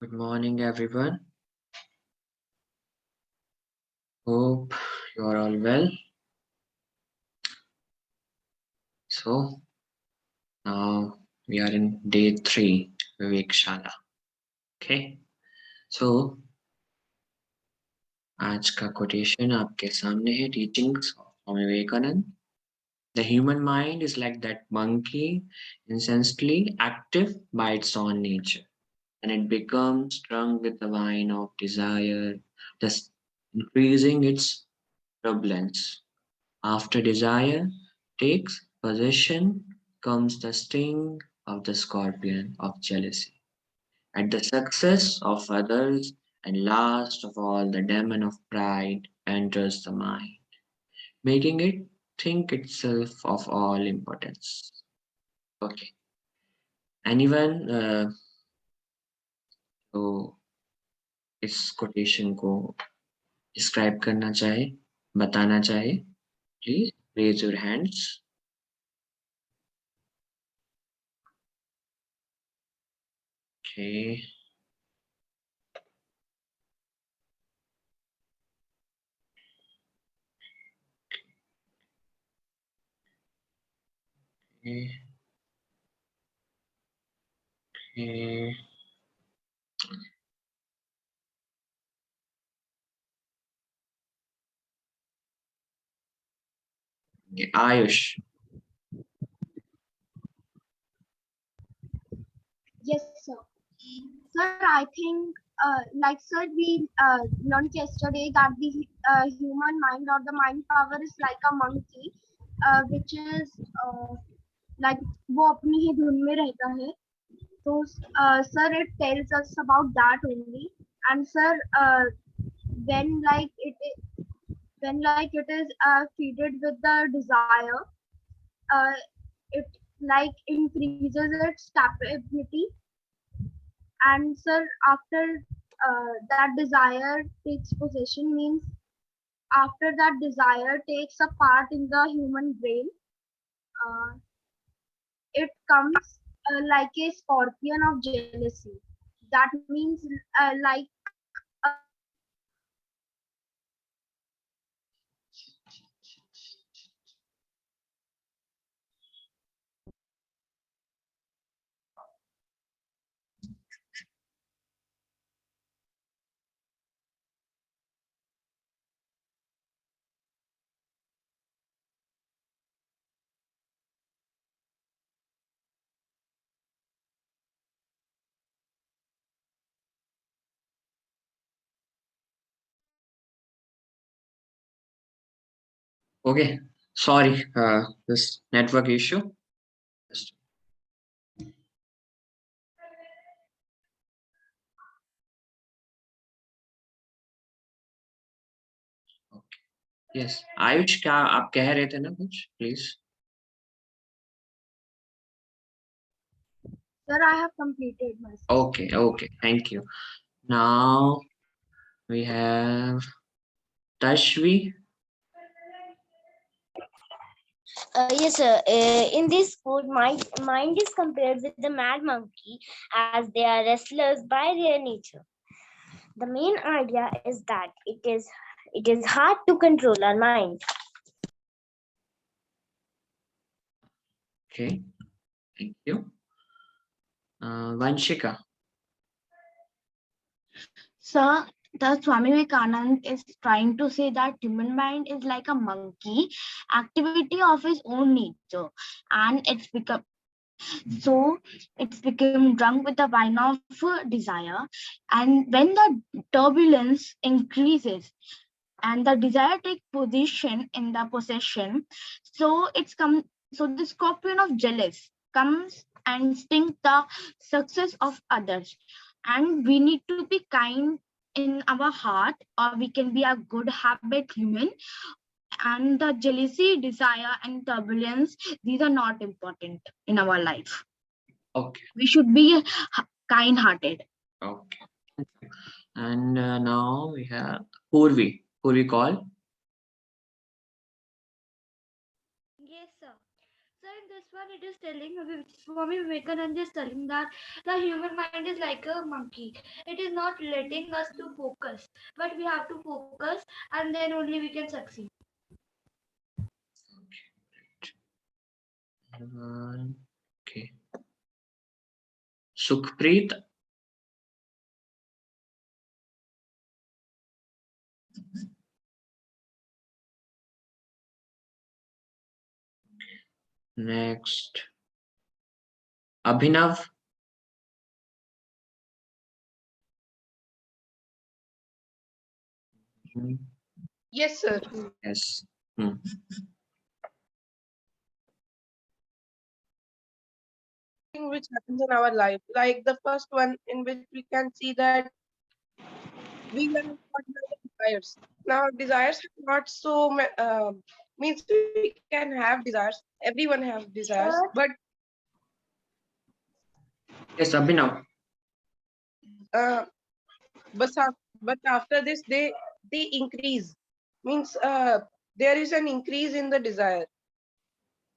Good morning, everyone. Hope you are all well. So, now we are in day 3, Vivek Shala. Okay. So, आज का quotation आपके सामने है teachings of Swami Vivekanand. The human mind is like that monkey, incessantly active by its own nature, and it becomes drunk with the wine of desire, thus increasing its turbulence. After desire takes possession comes the sting of the scorpion of jealousy, at the success of others, and last of all, the demon of pride enters the mind, making it think itself of all importance. Okay. Anyone तो इस quotation को describe करना चाहे, बताना चाहे, please raise your hands. Okay. Okay. Okay. Ayush. Yes, sir. Sir, I think, like, sir, we learned yesterday that the human mind or the mind power is like a monkey, which is like वो अपनी ही धुन में रहता है. So, sir, it tells us about that only. And sir, when like it is, when like it is feeded with the desire, uh, it like increases its capability. And sir, after that desire takes possession means after that desire takes a part in the human brain, uh, it comes like a scorpion of jealousy. That means like Okay, sorry, this network issue. Just- Okay. Yes, Ayush क्या आप कह रहे थे ना कुछ, please? sir, I have completed my speech. Okay, okay, thank you. Now we have Tashvi. Yes, sir. In this quote, mind is compared with the mad monkey as they are restless by their nature. The main idea is that it is hard to control our mind. Okay, thank you. Vanshika. So the Swami Vivekanand is trying to say that human mind is like a monkey, activity of his own nature, and it's become drunk with the wine of desire. And when the turbulence increases and the desire take position in the possession, so the scorpion of jealous comes and sting the success of others. And we need to be kind in our heart, or we can be a good habit human. And the jealousy, desire, and turbulence, these are not important in our life. Okay, We should be kind hearted. okay. And now we have Purvi. Purvi call. Yes, sir. Sir, in this one, it is telling, Swami Vivekananda is telling that the human mind is like a monkey. It is not letting us to focus, but we have to focus, and then only we can succeed. Okay. Sukhpreet. Next. Abhinav. Yes, sir. Yes. Thing which happens in our life, like the first one in which we can see that we are not desires. Now, desires are not so means we can have desires. Everyone has desires, but Yes, Abhinav. uh, but after this they increase. Means there is an increase in the desire,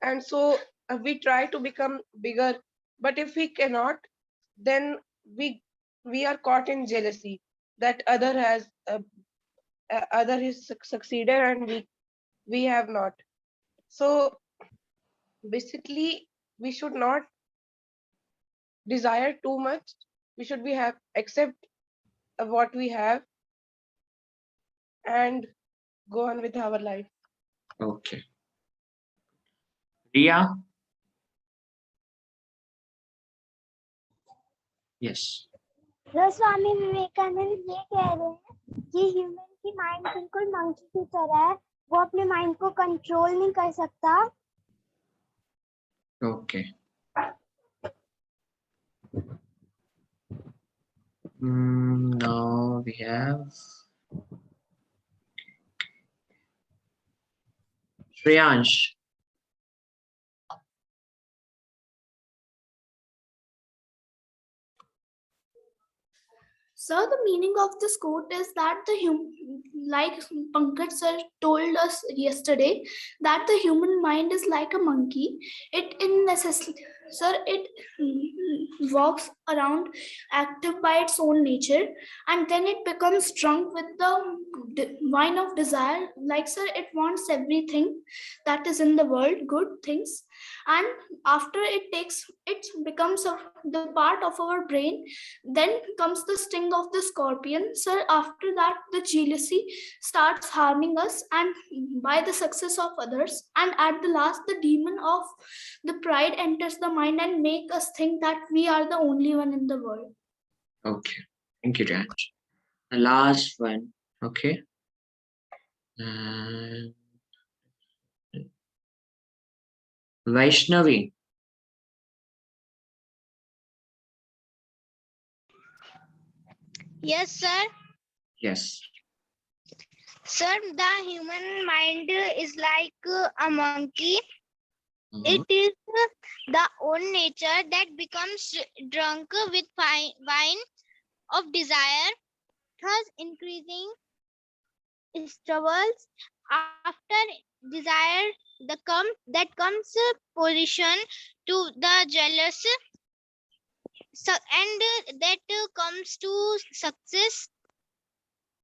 and so we try to become bigger. But if we cannot, then we are caught in jealousy that other has succeeded and we have not. So basically we should not desire too much. We should be have accept what we have and go on with our life. Okay. Ria. Yes. तो स्वामी विवेकानंद ये कह रहे हैं कि human की mind बिल्कुल monkey की तरह है, वो अपने माइंड को कंट्रोल नहीं कर सकता. Okay. Now we have Shreyansh. So the meaning of this quote is that like Pankaj sir told us yesterday, that the human mind is like a monkey. It walks around active by its own nature, and then it becomes drunk with the wine of desire. Like sir, it wants everything that is in the world, good things, and after it becomes the part of our brain. Then comes the sting of the scorpion. So after that, the jealousy starts harming us and by the success of others. And at the last, the demon of the pride enters the mind and make us think that we are the only one in the world. Okay. Thank you, Ranch. The last one. Okay. And Vaishnavi. Yes, sir. Yes. Sir, the human mind is like a monkey. Mhm. It is the own nature that becomes drunk with wine of desire, thus increasing struggles. After desire, that comes position to the jealous, and that comes to success,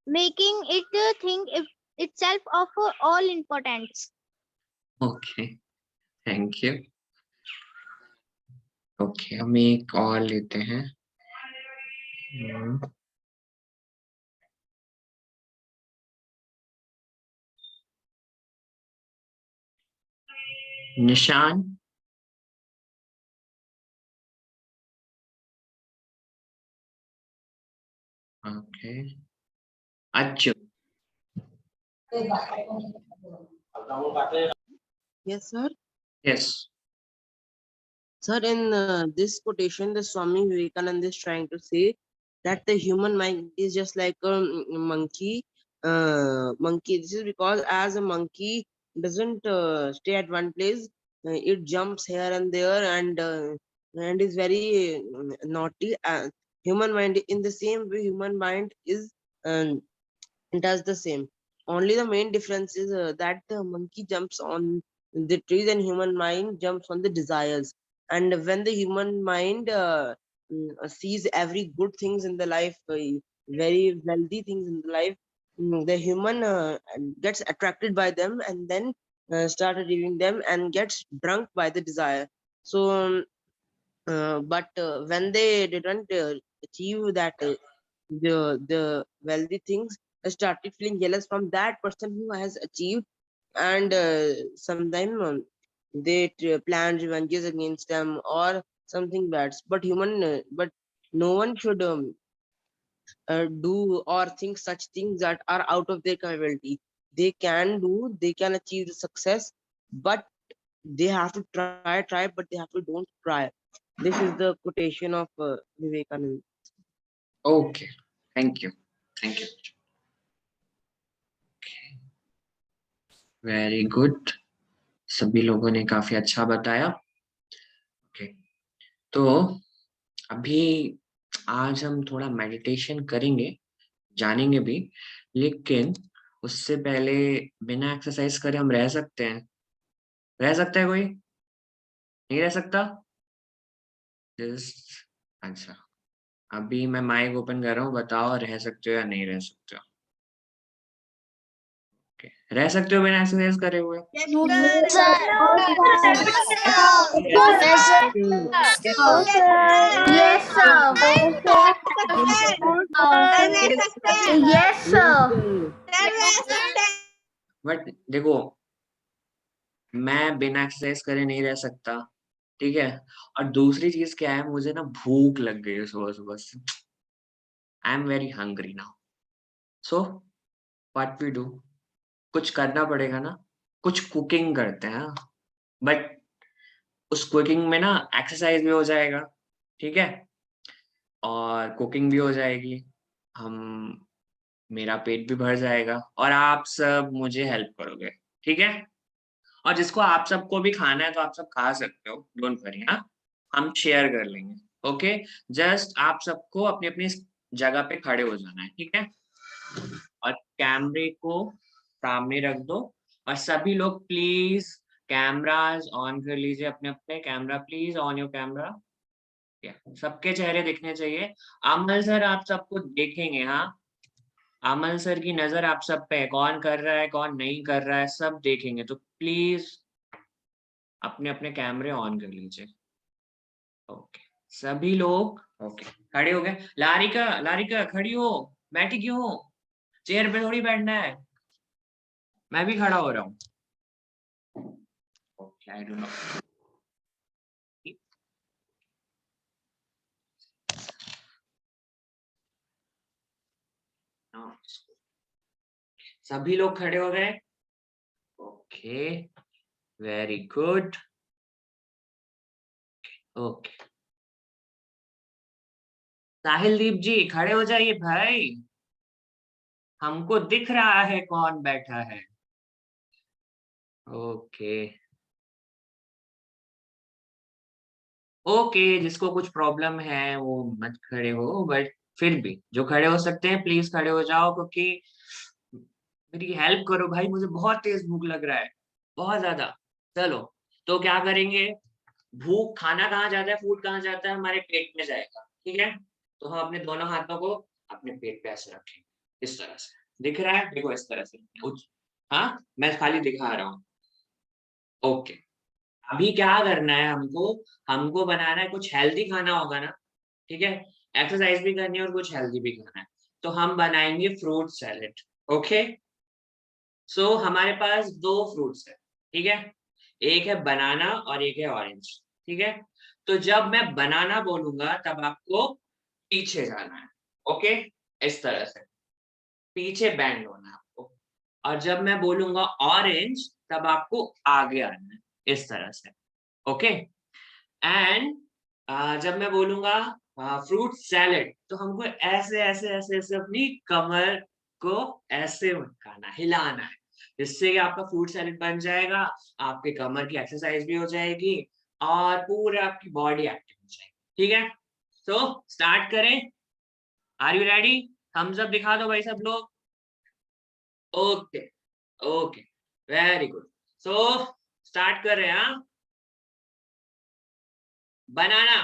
making it think itself of all importance. Okay. Thank you. Okay. हम एक और लेते हैं. Nishan. Okay. Achu. Yes, sir. Yes. Sir, in this quotation, the Swami Vivekananda is trying to say that the human mind is just like a monkey. Monkey. This is because as a monkey doesn't stay at one place, it jumps here and there and is very naughty. Human mind, in the same way, human mind is does the same. Only the main difference is that the monkey jumps on the trees and human mind jumps on the desires. And when the human mind sees every good things in the life, very wealthy things in the life, the human gets attracted by them and then start achieving them and gets drunk by the desire. So but when they didn't achieve that the wealthy things, they started feeling jealous from that person who has achieved, and sometimes they plan revenges against them or something bad. But but no one should do or think such things that are out of their capability. They can do, they can achieve the success, but they have to try, but they have to don't try. This is the quotation of Vivekananda. Okay, thank you. Thank you. Very good, सभी लोगों ने काफी अच्छा बताया। Okay, तो अभी आज हम थोड़ा मेडिटेशन करेंगे, जानेंगे भी, लेकिन उससे पहले बिना एक्सरसाइज करे हम रह सकते हैं? रह सकता है कोई? नहीं रह सकता? अच्छा, अभी मैं माइक ओपन कर रहा हूँ, बताओ रह सकते हो या नहीं रह सकते हो? Okay. रह सकते हो बिना एक्सरसाइज करे हुए? बट देखो, मैं बिना एक्सरसाइज करे नहीं रह सकता, ठीक है? और दूसरी चीज क्या है, मुझे ना भूख लग गई है सुबह सुबह से। I am very hungry now, so what we do, कुछ करना पड़ेगा ना, कुछ कुकिंग करते हैं। बट उस कुकिंग में ना एक्सरसाइज भी हो जाएगा, ठीक है, और कुकिंग भी हो जाएगी, हम मेरा पेट भी भर जाएगा और आप सब मुझे हेल्प करोगे, ठीक है? और जिसको आप सबको भी खाना है तो आप सब खा सकते हो, डोंट वरी। हाँ, हम शेयर कर लेंगे। ओके, जस्ट आप सबको अपनी अपनी जगह पे खड़े हो जाना है, ठीक है? और कैमरे को सामने रख दो और सभी लोग प्लीज कैमरास ऑन कर लीजिए, अपने अपने camera please on your camera. सबके चेहरे दिखने चाहिए। अमल सर आप सबको देखेंगे, हाँ, अमल सर की नजर आप सब पे है, कौन कर रहा है कौन नहीं कर रहा है सब देखेंगे, तो प्लीज अपने अपने कैमरे ऑन कर लीजिए। ओके, सभी लोग ओके खड़े हो गए? लारिका, लारिका खड़ी हो, बैठी क्यों हो? चेयर पे थोड़ी बैठना है, मैं भी खड़ा हो रहा हूँ। Okay, I don't know. सभी लोग खड़े हो गए? Okay, very good. ओके, साहिल दीप जी खड़े हो जाइए भाई, हमको दिख रहा है कौन बैठा है। ओके ओके, जिसको कुछ प्रॉब्लम है वो मत खड़े हो, बट फिर भी जो खड़े हो सकते हैं प्लीज खड़े हो जाओ, क्योंकि मेरी हेल्प करो भाई, मुझे बहुत तेज भूख लग रहा है, बहुत ज्यादा। चलो, तो क्या करेंगे, भूख, खाना कहाँ जाता है, फूड कहाँ जाता है, हमारे पेट में जाएगा, ठीक है? तो हम अपने दोनों हाथों को अपने पेट पे ऐसे रखेंगे, इस तरह से। दिख रहा है? देखो इस तरह से। हाँ, मैं खाली दिखा रहा हूँ। ओके, अभी क्या करना है हमको, हमको बनाना है कुछ हेल्दी खाना होगा ना, ठीक है? एक्सरसाइज भी करनी है और कुछ हेल्दी भी खाना है, तो हम बनाएंगे फ्रूट सैलेड। ओके, सो हमारे पास दो फ्रूट्स है, ठीक है? एक है बनाना और एक है ऑरेंज, ठीक है? तो जब मैं बनाना बोलूंगा तब आपको पीछे जाना है, ओके, इस तरह से पीछे बैंड होना है आपको। और जब मैं बोलूंगा ऑरेंज तब आपको आगे आना है, इस तरह से, ओके? एंड जब मैं बोलूंगा फ्रूट सैलेड तो हमको ऐसे ऐसे ऐसे ऐसे अपनी कमर को ऐसे मटकाना, हिलाना है, जिससे कि आपका फ्रूट सैलेड बन जाएगा, आपके कमर की एक्सरसाइज भी हो जाएगी और पूरा आपकी बॉडी एक्टिव हो जाएगी, ठीक है? तो स्टार्ट करें, are you ready? Thumbs up दिखा दो भाई सब लोग। Okay okay, very good. So start कर रहे हैं। हाँ, बनाना।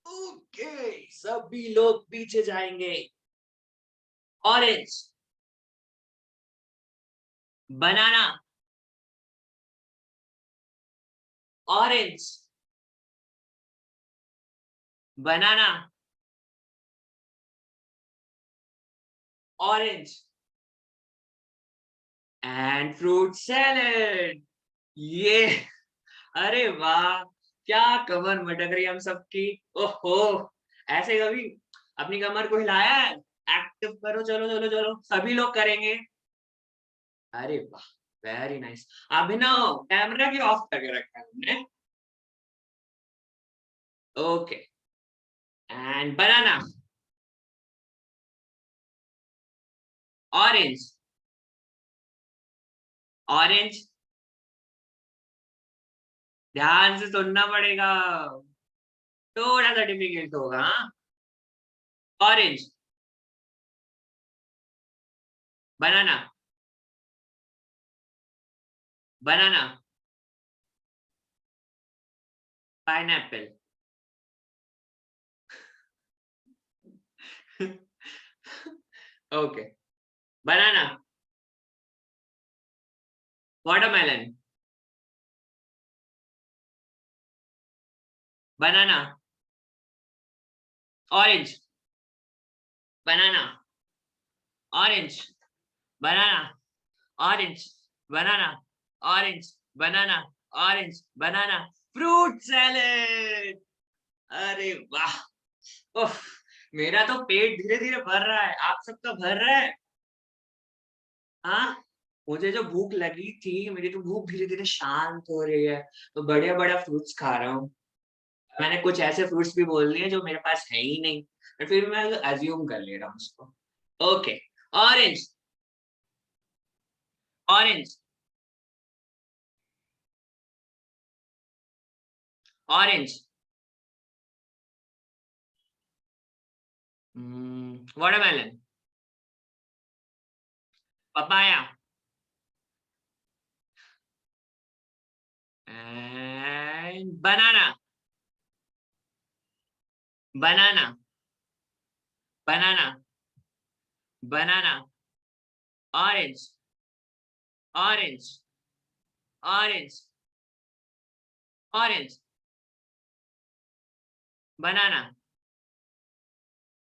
ओके, सभी लोग पीछे जाएंगे। Orange, banana, orange, banana, orange and fruit salad. ये, अरे वाह, क्या कमर मटक रही हम सबकी। ओहो, ऐसे कभी अपनी कमर को हिलाया है? एक्टिव करो, चलो चलो चलो, सभी लोग करेंगे। अरे वाह, वेरी नाइस। अभिनव, कैमरा की ऑफ करके रखा है हमने। Okay, and banana, orange, orange, ध्यान से सुनना पड़ेगा, थोड़ा सा डिफिकल्ट होगा। ऑरेंज, बनाना, बनाना, पाइनएप्पल। ओके, बनाना, वाटरमेलन, बनाना, ऑरेंज, बनाना, ऑरेंज, बनाना, ऑरेंज, बनाना, ऑरेंज, बनाना, ऑरेंज, बनाना, फ्रूट सैलेड। अरे वाह, उफ, मेरा तो पेट धीरे धीरे भर रहा है। आप सबका भर रहा है? हाँ, मुझे जो भूख लगी थी, मेरी तो भूख धीरे धीरे शांत हो रही है, तो बढ़िया बढ़िया फ्रूट्स खा रहा हूँ। मैंने कुछ ऐसे फ्रूट्स भी बोल दिए जो मेरे पास है ही नहीं, और फिर मैं अज्यूम कर ले रहा हूँ उसको। Okay, orange, orange, orange, watermelon, papaya and banana, banana, banana, banana, orange, orange, orange, orange, banana,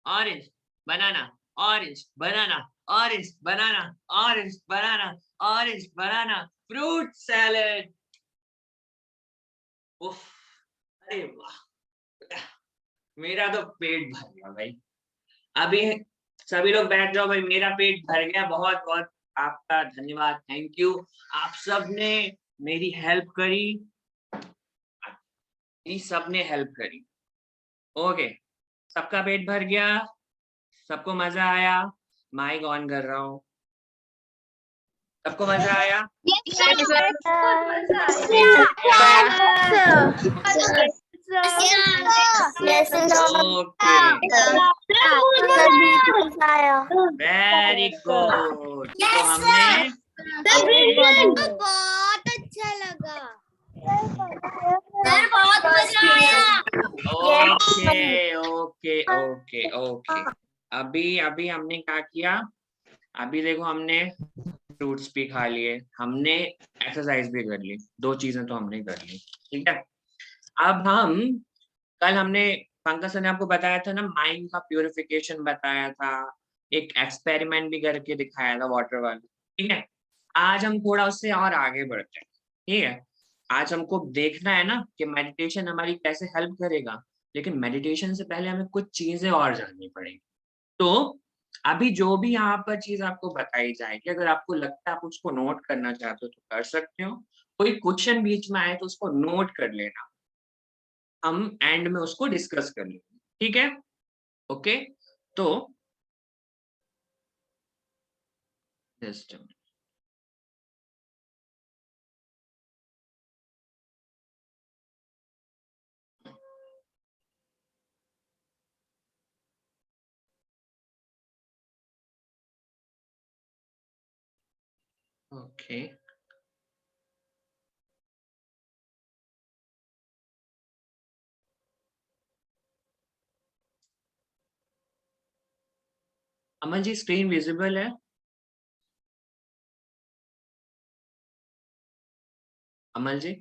orange, banana, orange, banana, orange, banana, orange, banana, orange, banana, fruit salad. उफ, अरे वाह, मेरा तो पेट भर गया भाई। अभी सभी लोग बैठ जाओ भाई, मेरा पेट भर गया। बहुत बहुत आपका धन्यवाद, थैंक यू। आप सब ने मेरी हेल्प करी, सबने हेल्प करी। ओके, सबका पेट भर गया, सबको मजा आया। माइक ऑन कर रहा हूँ, सबको मजा आया? Okay, very good. तो हमने बहुत अच्छा लगा सर, बहुत मजा आया। ओके ओके ओके ओके, अभी अभी हमने क्या किया? अभी देखो, हमने फ्रूट्स भी खा लिए, हमने एक्सरसाइज भी कर ली, दो चीजें तो हमने कर ली, ठीक है। अब हम, कल हमने, पंकज सर ने आपको बताया था ना, माइंड का प्यूरिफिकेशन बताया था, एक एक्सपेरिमेंट भी करके दिखाया था वाटर वाला, ठीक है। आज हम थोड़ा उससे और आगे बढ़ते हैं, ठीक है। आज हमको देखना है ना कि मेडिटेशन हमारी कैसे हेल्प करेगा, लेकिन मेडिटेशन से पहले हमें कुछ चीजें और जाननी पड़ेगी। तो अभी जो भी यहाँ पर चीज आपको बताई जाएगी, अगर आपको लगता है आप उसको नोट करना चाहते हो तो कर सकते हो, कोई क्वेश्चन बीच में आए तो उसको नोट कर लेना, हम एंड में उसको डिस्कस कर लेंगे, ठीक है। ओके, तो just okay, Amal ji screen visible है? Amal ji?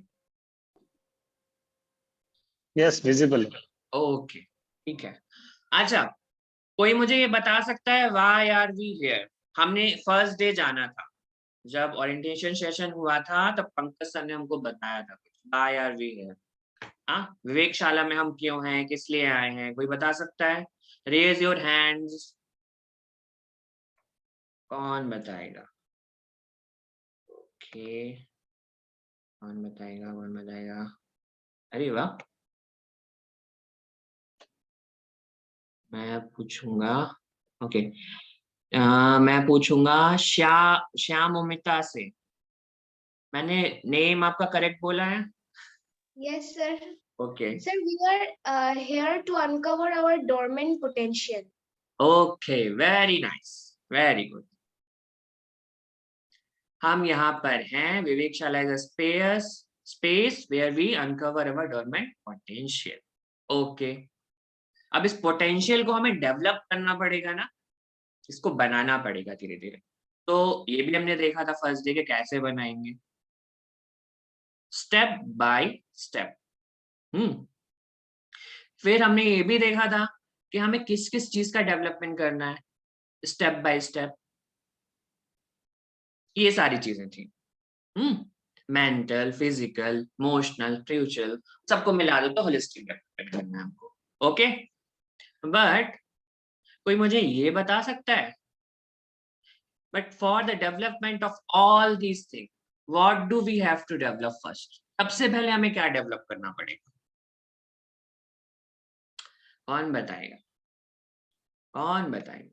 Yes visible. Okay ठीक है। अच्छा, कोई मुझे ये बता सकता है व्हाई आर वी हियर? हमने फर्स्ट डे जाना था, जब ओरिएंटेशन सेशन हुआ था तब पंकज सर ने हमको बताया था कुछ, व्हाई आर वी हियर। हाँ, विवेकशाला में हम क्यों हैं, किस लिए आए हैं, कोई बता सकता है? Raise your hands. कौन बताएगा? ओके, कौन बताएगा, कौन बताएगा? अरे वाह, मैं पूछूंगा। ओके, मैं पूछूंगा श्याम उमिता से। मैंने नेम आपका करेक्ट बोला है? Yes, sir. Okay Sir, we are here to uncover our dormant potential. Okay, very nice, very good. हम यहाँ पर हैं, Vivekshala is a space where we uncover our dormant potential. Okay, अब इस पोटेंशियल को हमें डेवलप करना पड़ेगा ना, इसको बनाना पड़ेगा धीरे धीरे। तो ये भी हमने देखा था फर्स्ट डे के कैसे बनाएंगे, स्टेप बाय स्टेप। फिर हमने ये भी देखा था कि हमें किस किस चीज का डेवलपमेंट करना है, स्टेप बाय स्टेप। ये सारी चीजें थी। मेंटल, फिजिकल, इमोशनल, स्पिरिचुअल, सबको मिला दो तो होलिस्टिक डेवलपमेंट करना है हमको। ओके, बट कोई मुझे ये बता सकता है, but for the development of all these thing what do we have to develop first? सबसे पहले हमें क्या डेवलप करना पड़ेगा? कौन बताएगा, कौन बताएगा?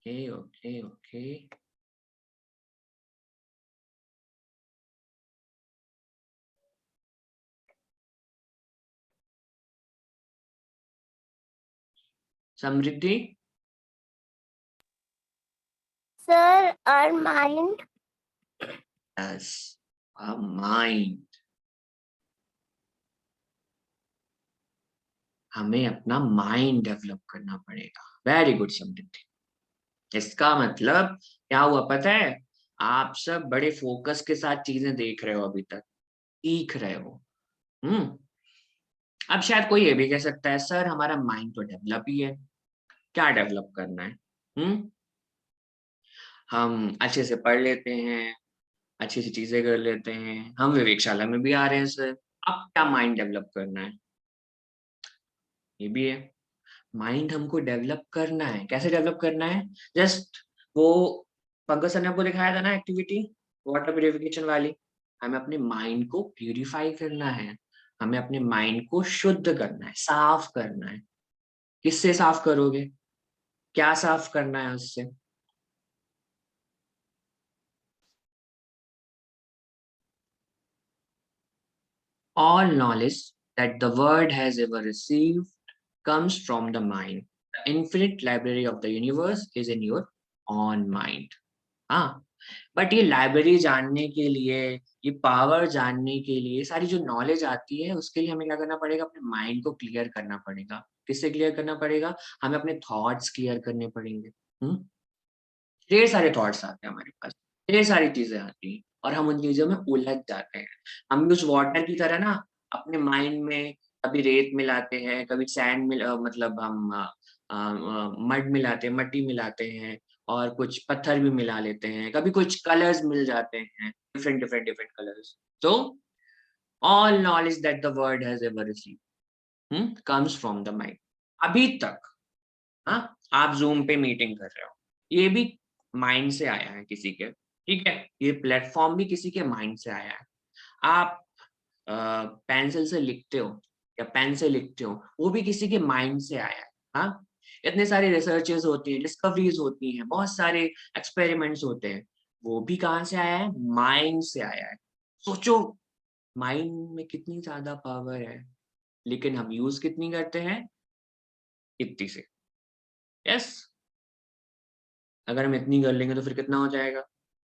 Okay okay okay, Samriddhi? Sir, our mind. Yes, mind. हमें अपना माइंड डेवलप करना पड़ेगा। वेरी गुड समृद्धि। इसका मतलब क्या हुआ पता है? आप सब बड़े फोकस के साथ चीजें देख रहे हो, अभी तक सीख रहे हो। अब शायद कोई ये भी कह सकता है सर हमारा माइंड तो डेवलप ही है, क्या डेवलप करना है? हम अच्छे से पढ़ लेते हैं, अच्छी सी चीजें कर लेते हैं, हम विवेकशाला में भी आ रहे हैं सर, अब क्या माइंड डेवलप करना है? ये भी है, माइंड हमको डेवलप करना है। कैसे डेवलप करना है? जस्ट वो पंकज सर ने आपको दिखाया था ना एक्टिविटी, वाटर प्यूरिफिकेशन वाली। हमें अपने माइंड को प्यूरिफाई करना है, हमें अपने माइंड को शुद्ध करना है, साफ करना है। किससे साफ करोगे? क्या साफ करना है उससे? All knowledge that the world has ever received comes from the mind. The infinite library of the universe is in your own mind. हाँ, बट ये लाइब्रेरी जानने के लिए, ये पावर जानने के लिए, सारी जो नॉलेज आती है उसके लिए हमें क्या करना पड़ेगा? अपने माइंड को क्लियर करना पड़ेगा। किससे क्लियर करना पड़ेगा? हमें अपने थॉट्स क्लियर करने पड़ेंगे। ढेर सारे थॉट्स आते हैं हमारे पास, ढेर सारी चीजें आती हैं और हम उन चीजों में उलझ जाते हैं। हम भी उस वाटर की तरह ना अपने माइंड में कभी रेत मिलाते हैं, कभी सैंड मतलब हम मड मिलाते हैं, मट्टी मिलाते हैं, और कुछ पत्थर भी मिला लेते हैं, कभी कुछ कलर्स मिल जाते हैं, डिफरेंट डिफरेंट डिफरेंट कलर्स। तो all knowledge that the world has ever received comes from the mind. अभी तक हाँ, आप जूम पे मीटिंग कर रहे हो, ये भी माइंड से आया है किसी के, ठीक है? ये प्लेटफॉर्म भी किसी के माइंड से आया है। आप पेंसिल से लिखते हो या पेन से लिखते हो, वो भी किसी के माइंड से आया है। हाँ, इतने सारे रिसर्चेस होती हैं, डिस्कवरीज होती हैं, बहुत सारे एक्सपेरिमेंट्स होते हैं, वो भी कहाँ से आया है? माइंड से आया है। सोचो, माइंड में कितनी ज्यादा पावर है, लेकिन हम यूज कितनी करते हैं? इतनी से। यस, अगर हम इतनी कर लेंगे तो फिर कितना हो जाएगा?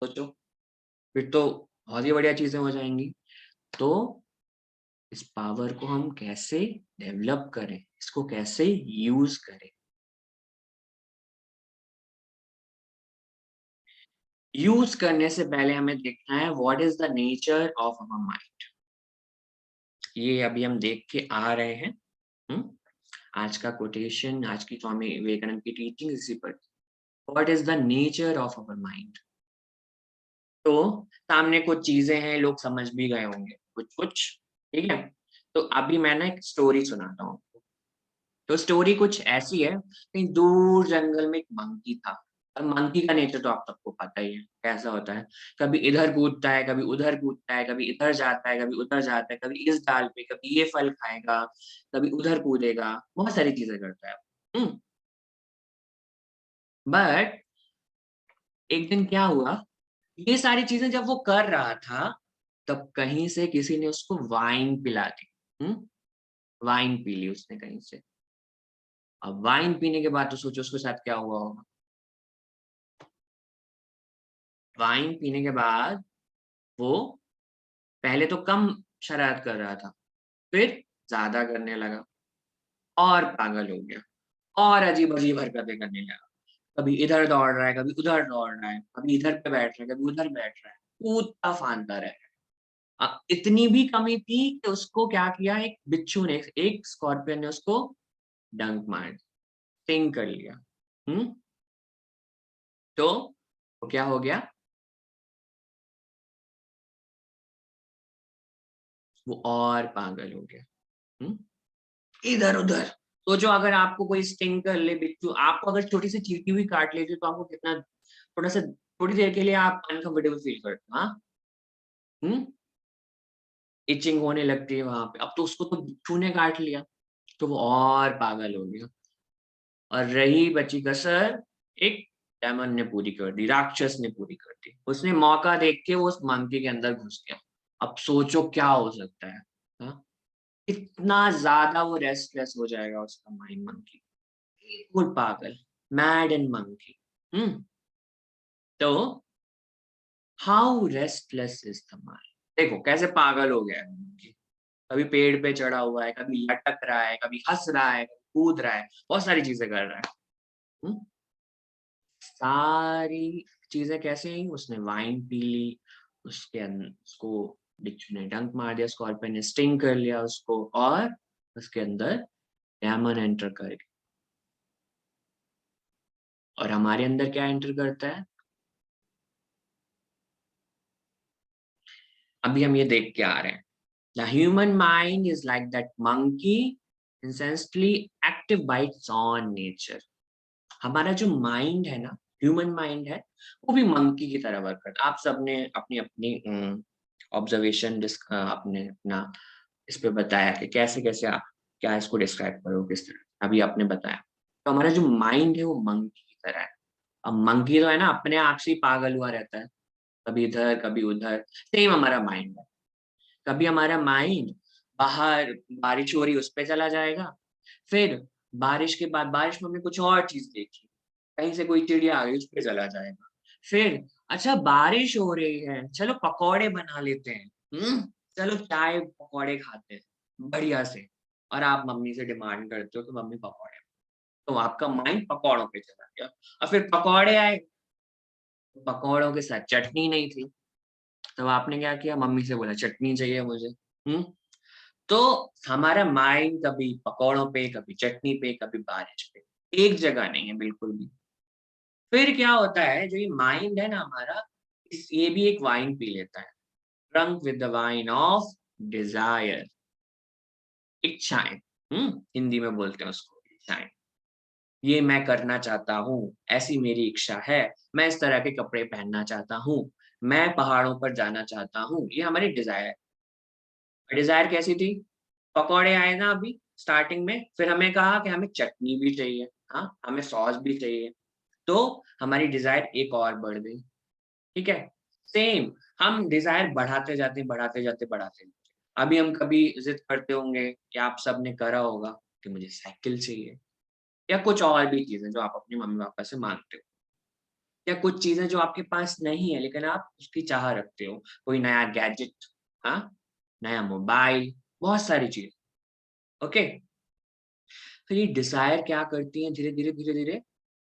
सोचो, फिर तो बहुत ही बढ़िया चीजें हो जाएंगी। तो इस पावर को हम कैसे डेवलप करें, इसको कैसे यूज करें? यूज करने से पहले हमें देखना है what is the nature of our mind. ये अभी हम देख के आ रहे हैं। आज का कोटेशन, आज की स्वामी विवेकानंद की टीचिंग इसी पर, what is the nature of our mind. तो सामने कुछ चीजें हैं, लोग समझ भी गए होंगे कुछ कुछ, ठीक है। तो अभी मैं ना एक स्टोरी सुनाता हूँ। तो स्टोरी कुछ ऐसी है, कहीं दूर जंगल में एक मंकी था। और मंकी का नेचर तो आप सबको पता ही है कैसा होता है, कभी इधर कूदता है, कभी उधर कूदता है, कभी इधर जाता है, कभी उधर जाता है, कभी इस डाल पे, कभी ये फल खाएगा, कभी उधर कूदेगा, बहुत सारी चीजें करता है। बट एक दिन क्या हुआ, ये सारी चीजें जब वो कर रहा था, तब कहीं से किसी ने उसको वाइन पिला दी। वाइन पी ली उसने कहीं से। अब वाइन पीने के बाद तो सोचो उसके साथ क्या हुआ होगा। वाइन पीने के बाद वो पहले तो कम शरारत कर रहा था, फिर ज्यादा करने लगा, और पागल हो गया, और अजीब अजीब हरकतें करने लगा। कभी इधर दौड़ रहा है, कभी उधर दौड़ रहा है, कभी इधर पे बैठ रहा है, कभी उधर बैठ रहा है, कूदता फांदता रहा है। इतनी भी कमी थी कि उसको क्या किया, एक बिच्छू ने, एक स्कॉर्पियन ने उसको डंक मार, स्टिंग कर लिया। तो वो क्या हो गया, वो और पागल हो गया। इधर उधर सोचो, अगर आपको कोई स्टिंग कर ले, बिच्छू आपको अगर छोटी सी चींटी हुई काट लेती तो आपको कितना, थोड़ा सा, थोड़ी देर के लिए आप अनकंफर्टेबल फील करते हो। हाँ, इचिंग होने लगती है वहां पे। अब तो उसको तो बिच्छू ने काट लिया, तो वो और पागल हो गया। और रही बची कसर, एक डेमन ने पूरी कर दी, राक्षस ने पूरी कर दी। उसने मौका देख के वो उस मंकी के अंदर घुस गया। अब सोचो क्या हो सकता है। हाँ? इतना ज्यादा वो रेस्टलेस हो जाएगा उसका माइंड, मंकी बिल्कुल पागल, मैड एंड मंकी। तो how restless is the mind, देखो कैसे पागल हो गया है monkey। कभी पेड़ पे चढ़ा हुआ है, कभी लटक रहा है, कभी हंस रहा है, कभी कूद रहा है, बहुत सारी चीजें कर रहा है। सारी चीजें कैसे आई, उसने वाइन पी ली, उसको बिच्छू ने डंक मार दिया, स्कॉर्पियन ने स्टिंग कर लिया उसको, और उसके अंदर डेमन एंटर कर गया। और हमारे अंदर क्या एंटर करता है, अभी हम ये देख के आ रहे हैं। The human mind is like that monkey, incessantly active by its on nature. हमारा जो माइंड है ना, ह्यूमन माइंड है, वो भी मंकी की तरह वर्क करता है। आप सबने अपनी अपनी ऑब्जर्वेशन आपने अपना इस पे बताया कि कैसे कैसे आप क्या इसको डिस्क्राइब करो, किस तरह अभी आपने बताया। तो हमारा जो माइंड है वो मंकी की तरह है। अब मंकी तो है ना, अपने आप से ही पागल हुआ रहता है, कभी इधर कभी उधर। सेम हमारा माइंड है। कभी हमारा माइंड बाहर बारिश हो रही उस पे चला जाएगा, फिर बारिश के बाद बारिश में हमने कुछ और चीज देखी, कहीं से कोई चिड़िया आ गई उस पे चला जाएगा। फिर अच्छा बारिश हो रही है, चलो पकौड़े बना लेते हैं, चलो चाय पकौड़े खाते हैं बढ़िया से। और आप मम्मी से डिमांड करते हो कि मम्मी पकौड़े, तो आपका माइंड पकौड़ों पे चला गया। और फिर पकौड़े आए, पकौड़ों के साथ चटनी नहीं थी, तो आपने क्या किया, मम्मी से बोला चटनी चाहिए मुझे। तो हमारा माइंड कभी पकौड़ों पे, कभी चटनी पे, कभी बारिश पे, एक जगह नहीं है बिल्कुल भी। फिर क्या होता है, जो ये माइंड है ना हमारा, ये भी एक वाइन पी लेता है, drunk with the wine of desire, इच्छाएं। हिंदी में बोलते हैं उसको इच्छाएं। ये मैं करना चाहता हूँ, ऐसी मेरी इच्छा है, मैं इस तरह के कपड़े पहनना चाहता हूँ, मैं पहाड़ों पर जाना चाहता हूँ, ये हमारी डिजायर। डिजायर कैसी थी, पकौड़े आए ना अभी स्टार्टिंग में, फिर हमें कहा कि हमें चटनी भी चाहिए, हाँ हमें सॉस भी चाहिए, तो हमारी डिजायर एक और बढ़ गई। ठीक है, सेम हम डिजायर बढ़ाते जाते बढ़ाते जाते बढ़ाते जाते। अभी हम कभी जिद करते होंगे, या आप सबने करा होगा कि मुझे साइकिल चाहिए, या कुछ और भी चीजें जो आप अपने मम्मी पापा से मांगते हो, या कुछ चीजें जो आपके पास नहीं है लेकिन आप उसकी चाह रखते हो, कोई नया गैजेट, हाँ नया मोबाइल, बहुत सारी चीज। ओके, फिर ये डिजायर क्या करती है, धीरे धीरे धीरे धीरे,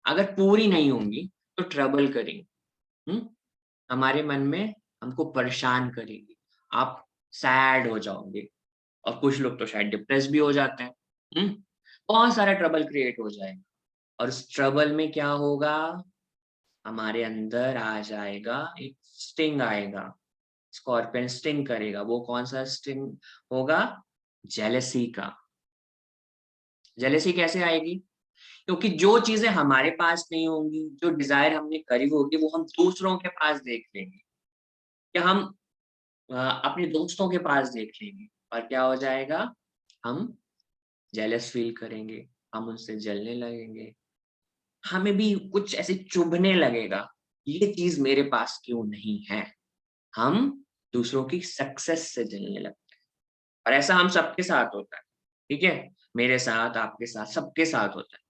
अगर पूरी नहीं होंगी तो ट्रबल करेंगी। हमारे मन में हमको परेशान करेगी, आप सैड हो जाओगे, और कुछ लोग तो शायद डिप्रेस भी हो जाते हैं। बहुत सारा ट्रबल क्रिएट हो जाएगा, और उस ट्रबल में क्या होगा, हमारे अंदर आ जाएगा एक स्टिंग आएगा, स्कॉर्पियन स्टिंग करेगा। वो कौन सा स्टिंग होगा? जेलसी का। जेलसी कैसे आएगी? क्योंकि जो चीजें हमारे पास नहीं होंगी, जो डिजायर हमने करी होगी, वो हम दूसरों के पास देख लेंगे, या हम अपने दोस्तों के पास देख लेंगे, और क्या हो जाएगा, हम जेलस फील करेंगे, हम उनसे जलने लगेंगे, हमें भी कुछ ऐसे चुभने लगेगा, ये चीज मेरे पास क्यों नहीं है। हम दूसरों की सक्सेस से जलने लगते हैं, और ऐसा हम सबके साथ होता है, ठीक है, मेरे साथ, आपके साथ, सबके साथ होता है।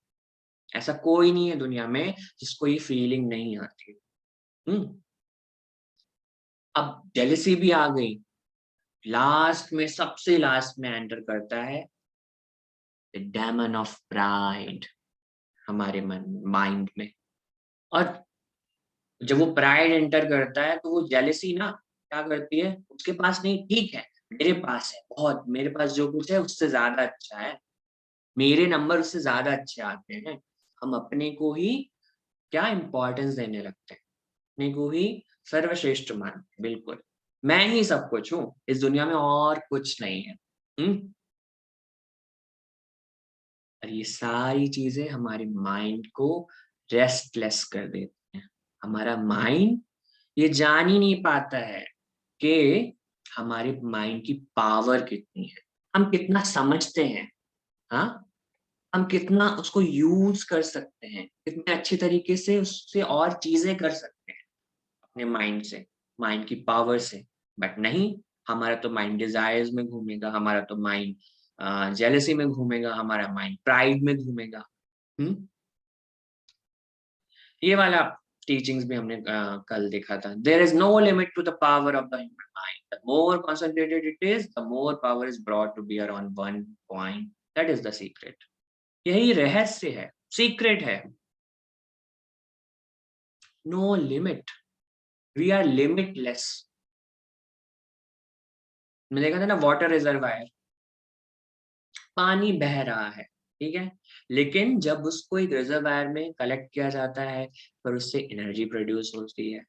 ऐसा कोई नहीं है दुनिया में जिसको ये फीलिंग नहीं आती। अब जेलसी भी आ गई, लास्ट में, सबसे लास्ट में एंटर करता है द डेमन ऑफ प्राइड हमारे मन माइंड में। और जब वो प्राइड एंटर करता है तो वो जेलसी ना क्या करती है, उसके पास नहीं, ठीक है मेरे पास है बहुत, मेरे पास जो कुछ है उससे ज्यादा अच्छा है, मेरे नंबर उससे ज्यादा अच्छे आते हैं, हम अपने को ही क्या इंपॉर्टेंस देने लगते हैं, अपने को ही सर्वश्रेष्ठ मानते हैं। बिल्कुल, मैं ही सब कुछ हूँ इस दुनिया में, और कुछ नहीं है। और ये सारी चीजें हमारे माइंड को रेस्टलेस कर देती हैं। हमारा माइंड ये जान ही नहीं पाता है कि हमारे माइंड की पावर कितनी है, हम कितना समझते हैं, हाँ, हम कितना उसको यूज कर सकते हैं, कितने अच्छे तरीके से उससे और चीजें कर सकते हैं अपने माइंड से, माइंड की पावर से। बट नहीं, हमारा तो माइंड डिजायर्स में घूमेगा, हमारा तो माइंड जेलसी में घूमेगा, हमारा माइंड प्राइड में घूमेगा। ये वाला टीचिंग्स भी हमने कल देखा था। There is no limit to the power of the human mind, the more concentrated it is, the more power is brought to bear on one point, that is the secret. यही रहस्य है, secret है। No limit, we are limitless. मैंने देखा था ना, water reservoir, पानी बह रहा है, ठीक है, लेकिन जब उसको एक रिजर्वायर में कलेक्ट किया जाता है, फिर उससे एनर्जी प्रोड्यूस होती है,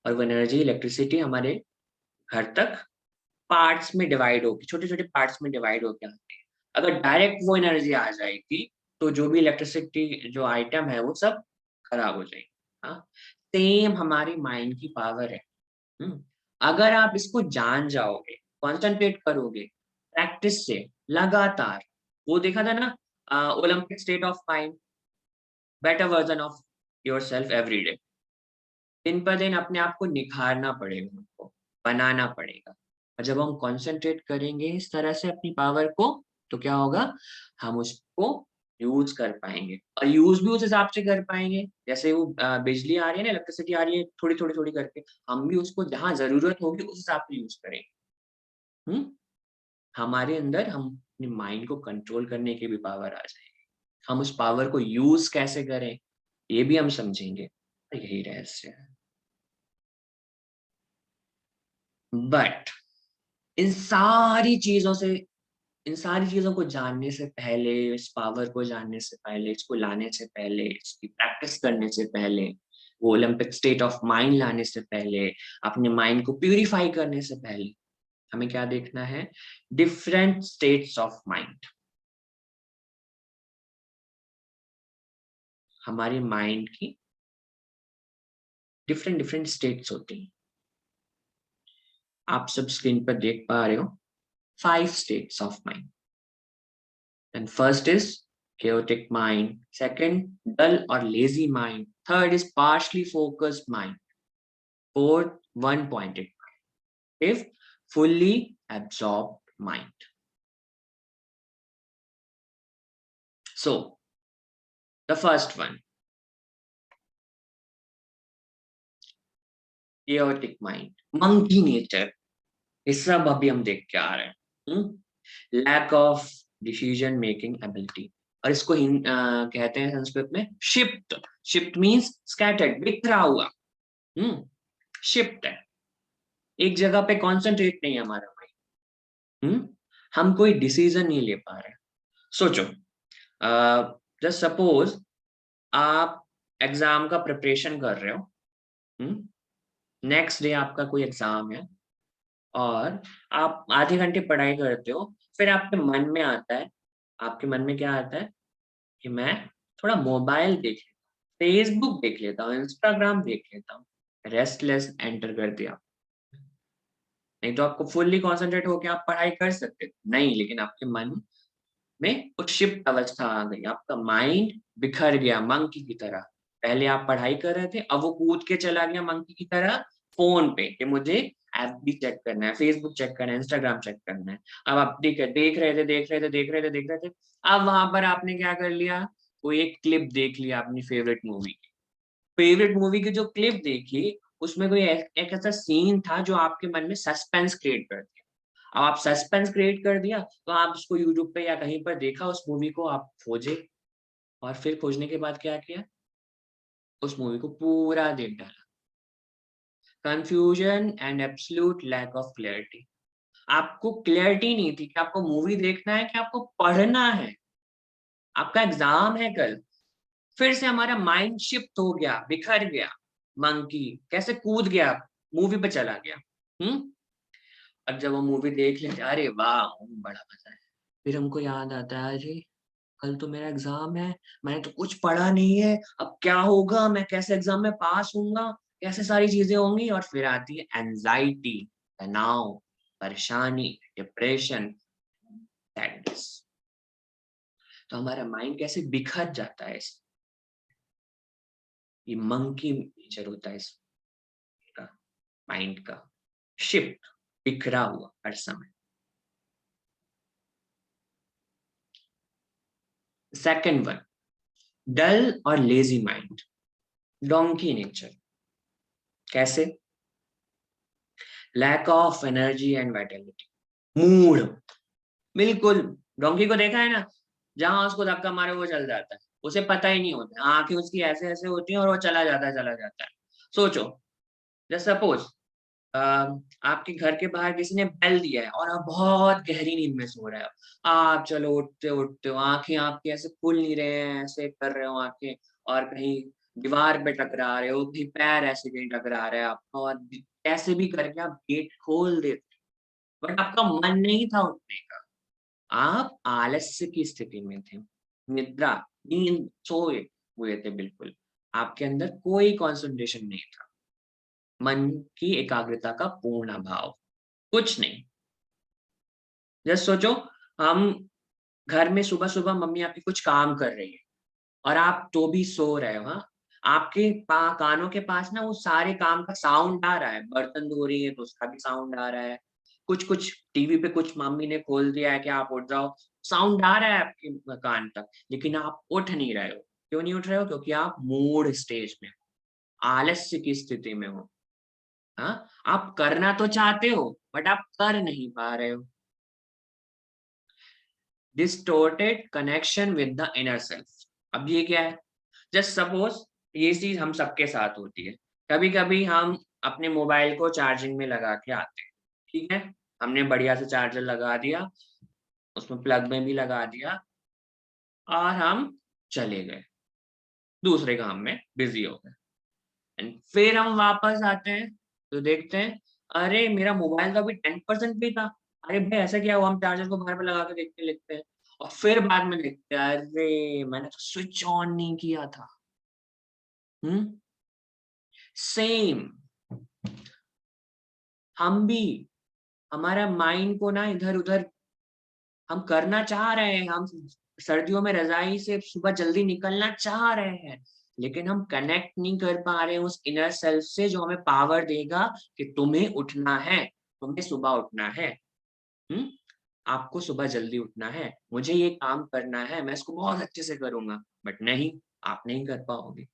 और वो एनर्जी, इलेक्ट्रिसिटी हमारे घर तक पार्ट्स में डिवाइड होगी, छोटे छोटे पार्ट्स में डिवाइड होकर आती है। अगर डायरेक्ट वो एनर्जी आ जाएगी तो जो भी इलेक्ट्रिसिटी जो आइटम है वो सब खराब हो जाएगी। हाँ, सेम हमारी माइंड की पावर है। अगर आप इसको जान जाओगे, कॉन्सेंट्रेट करोगे, प्रैक्टिस से, लगातार, वो देखा था ना, Olympic state of mind, better version of yourself every day. दिन पर दिन अपने आप को निखारना पड़ेगा, हमको बनाना पड़ेगा। और जब हम कंसंट्रेट करेंगे इस तरह से अपनी पावर को, तो क्या होगा, हम उसको यूज कर पाएंगे, और यूज भी उस हिसाब से कर पाएंगे, जैसे वो बिजली आ रही है ना, इलेक्ट्रिसिटी आ रही है, थोड़ी थोड़ी थोड़ी करके, हम भी उसको जहां जरूरत होगी उस हिसाब से यूज करेंगे। हमारे अंदर हम अपने माइंड को कंट्रोल करने की भी पावर आ जाएगी। हम उस पावर को यूज कैसे करें ये भी हम समझेंगे, यही रहस्य है। बट इन सारी चीजों से, इन सारी चीजों को जानने से पहले, इस पावर को जानने से पहले, इसको लाने से पहले, इसकी प्रैक्टिस करने से पहले, वो ओलंपिक स्टेट ऑफ माइंड लाने से पहले, अपने माइंड को प्यूरिफाई करने से पहले, हमें क्या देखना है, डिफरेंट स्टेट्स ऑफ माइंड। हमारी माइंड की डिफरेंट डिफरेंट स्टेट्स होती हैं। आप सब स्क्रीन पर देख पा रहे हो 5 states of mind. And first is chaotic mind. Second, dull or lazy mind. Third is partially focused mind. Fourth, one-pointed mind. Fifth, fully absorbed mind. So, the first one, chaotic mind, monkey nature. ये सब अभी हम देख के आ रहे हैं। Lack of decision making ability, और इसको कहते हैं संस्कृत में शिफ्ट। शिफ्ट मीन्स स्कैटर्ड, बिखरा हुआ। शिफ्ट है, एक जगह पे कॉन्सेंट्रेट नहीं है हमारा माइंड। हम कोई डिसीजन नहीं ले पा रहे। सोचो, जस्ट सपोज आप एग्जाम का प्रिपरेशन कर रहे हो, नेक्स्ट डे आपका कोई एग्जाम है और आप आधे घंटे पढ़ाई करते हो, फिर आपके मन में आता है, आपके मन में क्या आता है कि मैं थोड़ा मोबाइल देख लेता हूँ, फेसबुक देख लेता हूँ, इंस्टाग्राम देख लेता हूँ। रेस्टलेस एंटर कर दिया। नहीं तो आपको फुल्ली कॉन्सेंट्रेट होकर आप पढ़ाई कर सकते नहीं, लेकिन आपके मन में कुछ शिफ्ट अवस्था आ गई, आपका माइंड बिखर गया मंकी की तरह। पहले आप पढ़ाई कर रहे थे, अब वो कूद के चला गया मंकी की तरह फोन पे कि मुझे एफबी चेक करना है, फेसबुक चेक करना है, इंस्टाग्राम चेक करना है। अब आप देख रहे थे, अब वहां पर आपने क्या कर लिया, कोई एक क्लिप देख लिया अपनी फेवरेट मूवी की। फेवरेट मूवी की जो क्लिप देखी, उसमें कोई एक ऐसा सीन था जो आपके मन में सस्पेंस क्रिएट कर दिया। अब आप सस्पेंस क्रिएट कर दिया तो आप उसको यूट्यूब पे या कहीं पर देखा, उस मूवी को आप खोजे, और फिर खोजने के बाद क्या किया, उस मूवी को पूरा देख डाला। Confusion and absolute lack of clarity. आपको क्लैरिटी नहीं थी कि आपको मूवी देखना है कि आपको पढ़ना है। आपका एग्जाम है कल, फिर से हमारा माइंड शिफ्ट हो गया, बिखर गया। मंकी कैसे कूद गया, मूवी पे चला गया। अब जब वो मूवी देख लेते, अरे वाह बड़ा मजा है, फिर हमको याद आता है, अरे कल तो मेरा एग्जाम है, मैंने तो कुछ पढ़ा नहीं है, अब क्या होगा, मैं कैसे एग्जाम में पास होऊंगा, कैसे सारी चीजें होंगी। और फिर आती है एंजाइटी, तनाव, परेशानी, डिप्रेशन, सैडनेस। तो हमारा माइंड कैसे बिखर जाता है। ये मंकी नेचर होता है इसका, माइंड का शिफ्ट, बिखरा हुआ हर समय। सेकंड वन, डल और लेजी माइंड, डोंकी नेचर। कैसे? Lack of energy and vitality, mood बिल्कुल। डोंकी को देखा है ना, जहां उसको धक्का मारे वो चल जाता है, उसे पता ही नहीं होता, आंखें उसकी ऐसे ऐसे होती हैं और वो चला जाता है। सोचो, जस्ट सपोज आपके घर के बाहर किसी ने बेल दिया है और आप बहुत गहरी नींद में सो रहे हो। आप चलो उठते उठते हो, आंखें आपकी ऐसे खुल नहीं रहे हैं, ऐसे कर रहे हो आंखें, और कहीं दीवार पे टकरा रहे हो, कहीं पैर ऐसे कहीं टकरा रहे हैं आपका, और कैसे भी करके आप गेट खोल देते, बट आपका मन नहीं था उठने का। आप आलस्य की स्थिति में थे, निद्रा, नींद, सोए हुए थे बिल्कुल। आपके अंदर कोई कंसंट्रेशन नहीं था, मन की एकाग्रता का पूर्ण अभाव, कुछ नहीं। जस्ट सोचो, हम घर में सुबह सुबह मम्मी आपकी कुछ काम कर रही है और आप तो भी सो रहे हो। हाँ, आपके कानों के पास ना वो सारे काम का साउंड आ रहा है, बर्तन धो रही है तो उसका भी साउंड आ रहा है, कुछ कुछ टीवी पे कुछ मम्मी ने खोल दिया है कि आप उठ जाओ, साउंड आ रहा है आपके कान तक, लेकिन आप उठ नहीं रहे हो। क्यों नहीं उठ रहे हो? क्योंकि आप मूड स्टेज में हो, आलस्य की स्थिति में हो। हाँ, आप करना तो चाहते हो बट आप कर नहीं पा रहे हो। Distorted connection with the inner self. अब ये क्या है? जस्ट सपोज ये चीज हम सबके साथ होती है। कभी कभी हम अपने मोबाइल को चार्जिंग में लगा के आते हैं, ठीक है, हमने बढ़िया से चार्जर लगा दिया, उसमें प्लग में भी लगा दिया, और हम चले गए दूसरे काम में बिजी हो गए। एंड फिर हम वापस आते हैं तो देखते हैं, अरे मेरा मोबाइल तो अभी 10% भी था, अरे भाई ऐसा क्या हुआ, हम चार्जर को बाहर पे लगा के देखते लिखते हैं, और फिर बाद में देखते हैं, अरे मैंने तो स्विच ऑन नहीं किया था। सेम हम भी, हमारा माइंड को ना इधर उधर, हम करना चाह रहे हैं, हम सर्दियों में रजाई से सुबह जल्दी निकलना चाह रहे हैं, लेकिन हम कनेक्ट नहीं कर पा रहे हैं उस इनर सेल्फ से जो हमें पावर देगा कि तुम्हें उठना है, तुम्हें सुबह उठना है। आपको सुबह जल्दी उठना है, मुझे ये काम करना है, मैं इसको बहुत अच्छे से करूंगा, बट नहीं, आप नहीं कर पाओगे।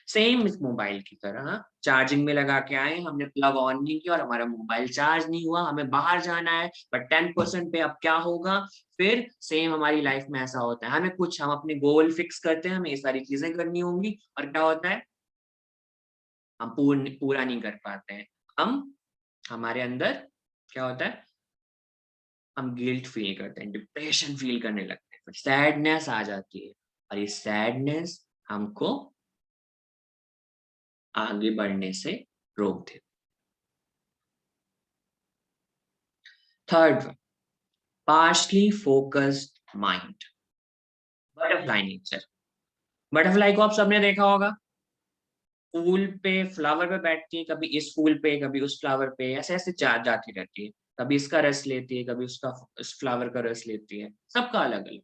सेम इस मोबाइल की तरह, चार्जिंग में लगा के आए, हमने प्लग ऑन नहीं किया और हमारा मोबाइल चार्ज नहीं हुआ, हमें बाहर जाना है बट 10% पे, अब क्या होगा? फिर सेम हमारी लाइफ में ऐसा होता है, हमें कुछ, हम अपने गोल फिक्स करते हैं, हमें ये सारी चीजें करनी होंगी, और क्या होता है? हम पूरा नहीं कर पाते हैं, हम हमारे अंदर क्या होता है, हम गिल्ट फील करते हैं, डिप्रेशन फील करने लगते हैं, सैडनेस आ जाती है, और ये सैडनेस हमको आगे बढ़ने से रोक देती है। Third one, partially focused mind, butterfly nature. Butterfly को आप सबने देखा होगा, फूल पे, फ्लावर पे बैठती है, कभी इस फूल पे कभी उस फ्लावर पे, ऐसे ऐसे जाती रहती है, कभी इसका रस लेती है, कभी उसका, उस फ्लावर का रस लेती है, सबका अलग अलग।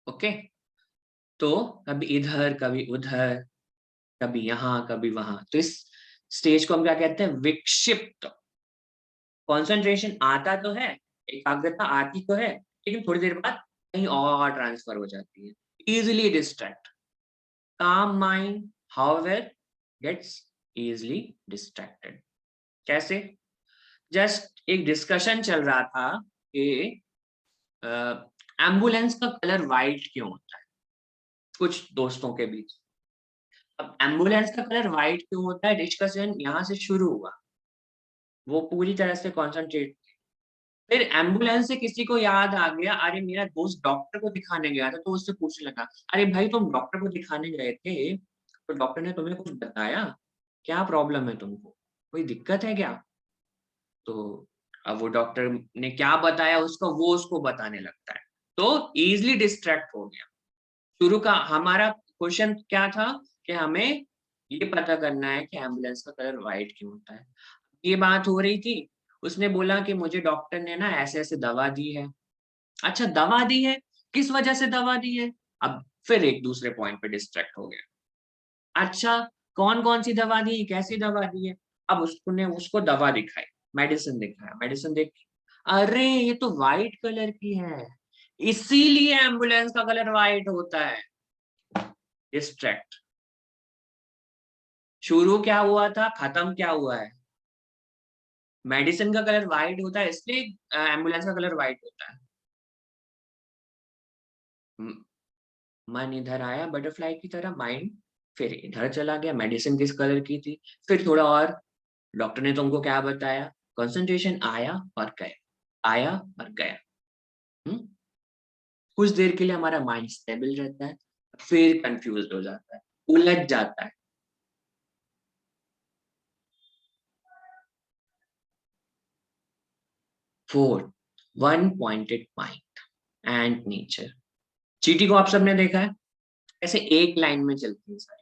ओके, तो कभी इधर कभी उधर, कभी यहाँ कभी वहां, तो इस स्टेज को हम क्या कहते हैं, विक्षिप्त। कंसंट्रेशन आता तो है, एकाग्रता आती तो है, लेकिन थोड़ी देर बाद कहीं और ट्रांसफर हो जाती है, इजिली डिस्ट्रैक्ट। काम mind however gets easily distracted। कैसे? जस्ट एक डिस्कशन चल रहा था कि एम्बुलेंस का कलर वाइट क्यों होता है कुछ दोस्तों के बीच। अब एम्बुलेंस का कलर वाइट क्यों होता है, डिस्कशन यहाँ से शुरू हुआ, वो पूरी तरह से कॉन्सेंट्रेट। फिर एम्बुलेंस से किसी को याद आ गया, अरे मेरा दोस्त डॉक्टर को दिखाने गया था, तो उससे पूछने लगा, अरे भाई तुम डॉक्टर को दिखाने गए थे, तो डॉक्टर ने तुम्हें कुछ बताया, क्या प्रॉब्लम है तुमको, कोई दिक्कत है क्या? तो अब वो डॉक्टर ने क्या बताया उसको, वो उसको बताने लगता है, तो इजिली डिस्ट्रैक्ट हो गया। शुरू का हमारा क्वेश्चन क्या था कि हमें ये पता करना है कि एम्बुलेंस का कलर व्हाइट क्यों होता है। ये बात हो रही थी, उसने बोला कि मुझे डॉक्टर ने ना ऐसे ऐसे दवा दी है। अच्छा, दवा दी है, किस वजह से दवा दी है? अब फिर एक दूसरे पॉइंट पे डिस्ट्रैक्ट हो गया। अच्छा, कौन कौन सी दवा दी है, कैसी दवा दी है? अब उसने उसको दवा दिखाई, मेडिसिन दिखाया, मेडिसिन देख, अरे ये तो व्हाइट कलर की है, इसीलिए एम्बुलेंस का कलर व्हाइट होता है। डिस्ट्रैक्ट। शुरू क्या हुआ था, खत्म क्या हुआ है? मेडिसिन का कलर व्हाइट होता है इसलिए एम्बुलेंस का कलर व्हाइट होता है। मन इधर आया बटरफ्लाई की तरह, माइंड फिर इधर चला गया, मेडिसिन किस कलर की थी, फिर थोड़ा और, डॉक्टर ने तुमको क्या बताया, कंसंट्रेशन आया और गया, आया और गया। कुछ देर के लिए हमारा माइंड स्टेबल रहता है, फिर कंफ्यूज हो जाता है, उलझ जाता है। Fourth, one pointed mind and nature. चींटी को आप सबने देखा है, ऐसे एक लाइन में चलती है सारी,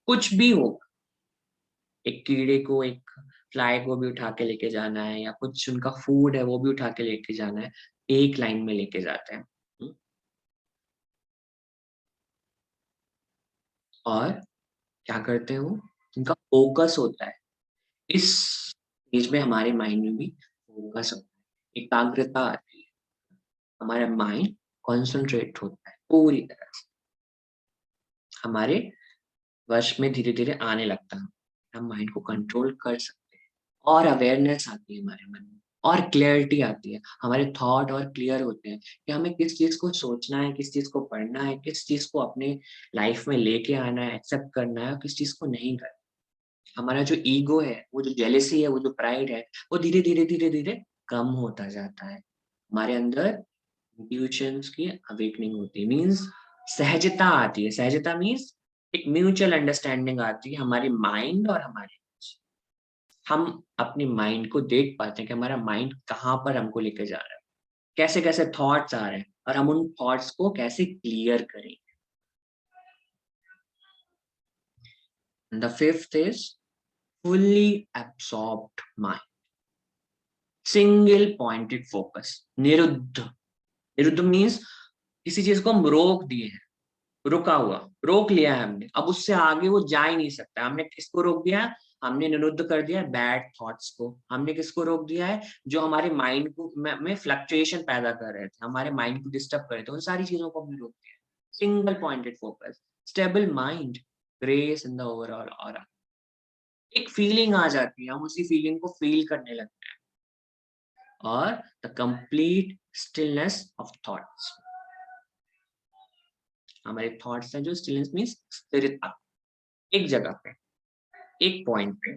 कुछ भी होगा, एक कीड़े को, एक फ्लाई को भी उठा के लेके जाना है, या कुछ उनका फूड है वो भी उठा के लेके जाना है, एक लाइन में लेके जाते हैं। और क्या करते हो, उनका फोकस होता है, इस चीज में हमारे माइंड में भी फोकस होता है, एकाग्रता आती है, हमारा माइंड कॉन्सेंट्रेट होता है पूरी तरह से, हमारे वश में धीरे धीरे आने लगता है, हम माइंड को कंट्रोल कर सकते हैं, और अवेयरनेस आती है हमारे मन में, और क्लियरिटी आती है, हमारे थॉट और क्लियर होते हैं कि हमें किस चीज को सोचना है, किस चीज को पढ़ना है, किस चीज को अपने लाइफ में लेके आना है, एक्सेप्ट करना है, और किस चीज को नहीं करना। हमारा जो ईगो है, वो जो जेलेसी है, वो जो प्राइड है, वो धीरे धीरे धीरे धीरे कम होता जाता है, हमारे अंदर इंट्यूशंस की अवेकनिंग होती है, मीन्स सहजता आती है। सहजता मीन्स एक म्यूचुअल अंडरस्टैंडिंग आती है हमारे माइंड और हमारे बीच। हम अपने माइंड को देख पाते हैं कि हमारा माइंड कहाँ पर हमको लेके जा रहा है, कैसे कैसे थॉट्स आ रहे हैं, और हम उन थॉट्स को कैसे क्लियर करें। And the fifth is fully absorbed mind, single pointed focus, निरुद्ध। निरुद्ध मीन्स किसी चीज को हम रोक दिए हैं, रुका हुआ, रोक लिया है हमने, अब उससे आगे वो जा ही नहीं सकता। हमने किसको रोक दिया, हमने निरुद्ध कर दिया बैड थॉट्स को। हमने किसको रोक दिया है, जो हमारे माइंड को में फ्लक्चुएशन पैदा कर रहे थे, हमारे माइंड को डिस्टर्ब कर रहे थे, उन सारी चीजों को हमने रोक दिया। Single pointed focus, stable mind, grace in the overall aura. एक फीलिंग आ जाती है, हम उसी फीलिंग को फील करने लगते हैं, और the complete stillness of thoughts. हमारे थॉट्स हैं जो स्टिलनेस मीन्स स्थिरता, एक जगह पे, एक पॉइंट पे।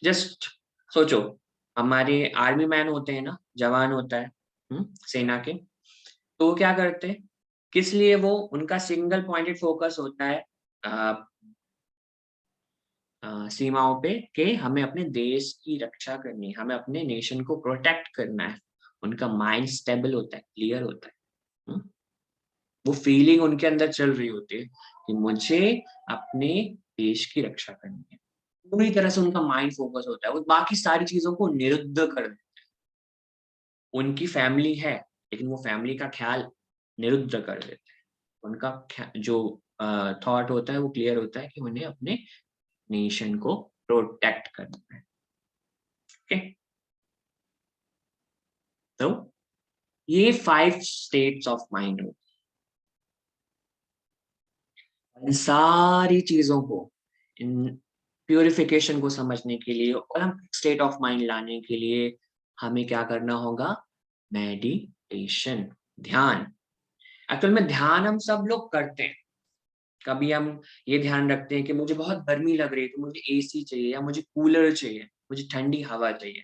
जस्ट सोचो, हमारे आर्मी मैन होते हैं ना, जवान होता है सेना के, तो वो क्या करते हैं, किस लिए वो, उनका सिंगल पॉइंटेड फोकस होता है सीमाओं पे, कि हमें अपने देश की रक्षा करनी है, हमें अपने नेशन को प्रोटेक्ट करना है। उनका माइंड स्टेबल होता है, क्लियर होता है। वो फीलिंग उनके अंदर चल रही होती है कि मुझे अपने देश की रक्षा करनी है। पूरी तरह से उनका माइंड फोकस होता है, वो बाकी सारी चीजों को निरुद्ध कर देते हैं। उनकी फैमिली है, लेकिन वो फैमिली का ख्याल निरुद्ध कर देते हैं। उनका जो थॉट होता है वो क्लियर होता है कि उन्हें अपने नेशन को प्रोटेक्ट करना है। ओके, तो ये 5 स्टेट्स ऑफ माइंड होते हैं। इन सारी चीजों को, इन प्यूरिफिकेशन को समझने के लिए, ओलंपिक स्टेट ऑफ माइंड लाने के लिए हमें क्या करना होगा? मेडिटेशन, ध्यान। एक्चुअल में ध्यान हम सब लोग करते हैं। कभी हम ये ध्यान रखते हैं कि मुझे बहुत गर्मी लग रही है तो मुझे एसी चाहिए, या मुझे कूलर चाहिए, मुझे ठंडी हवा चाहिए,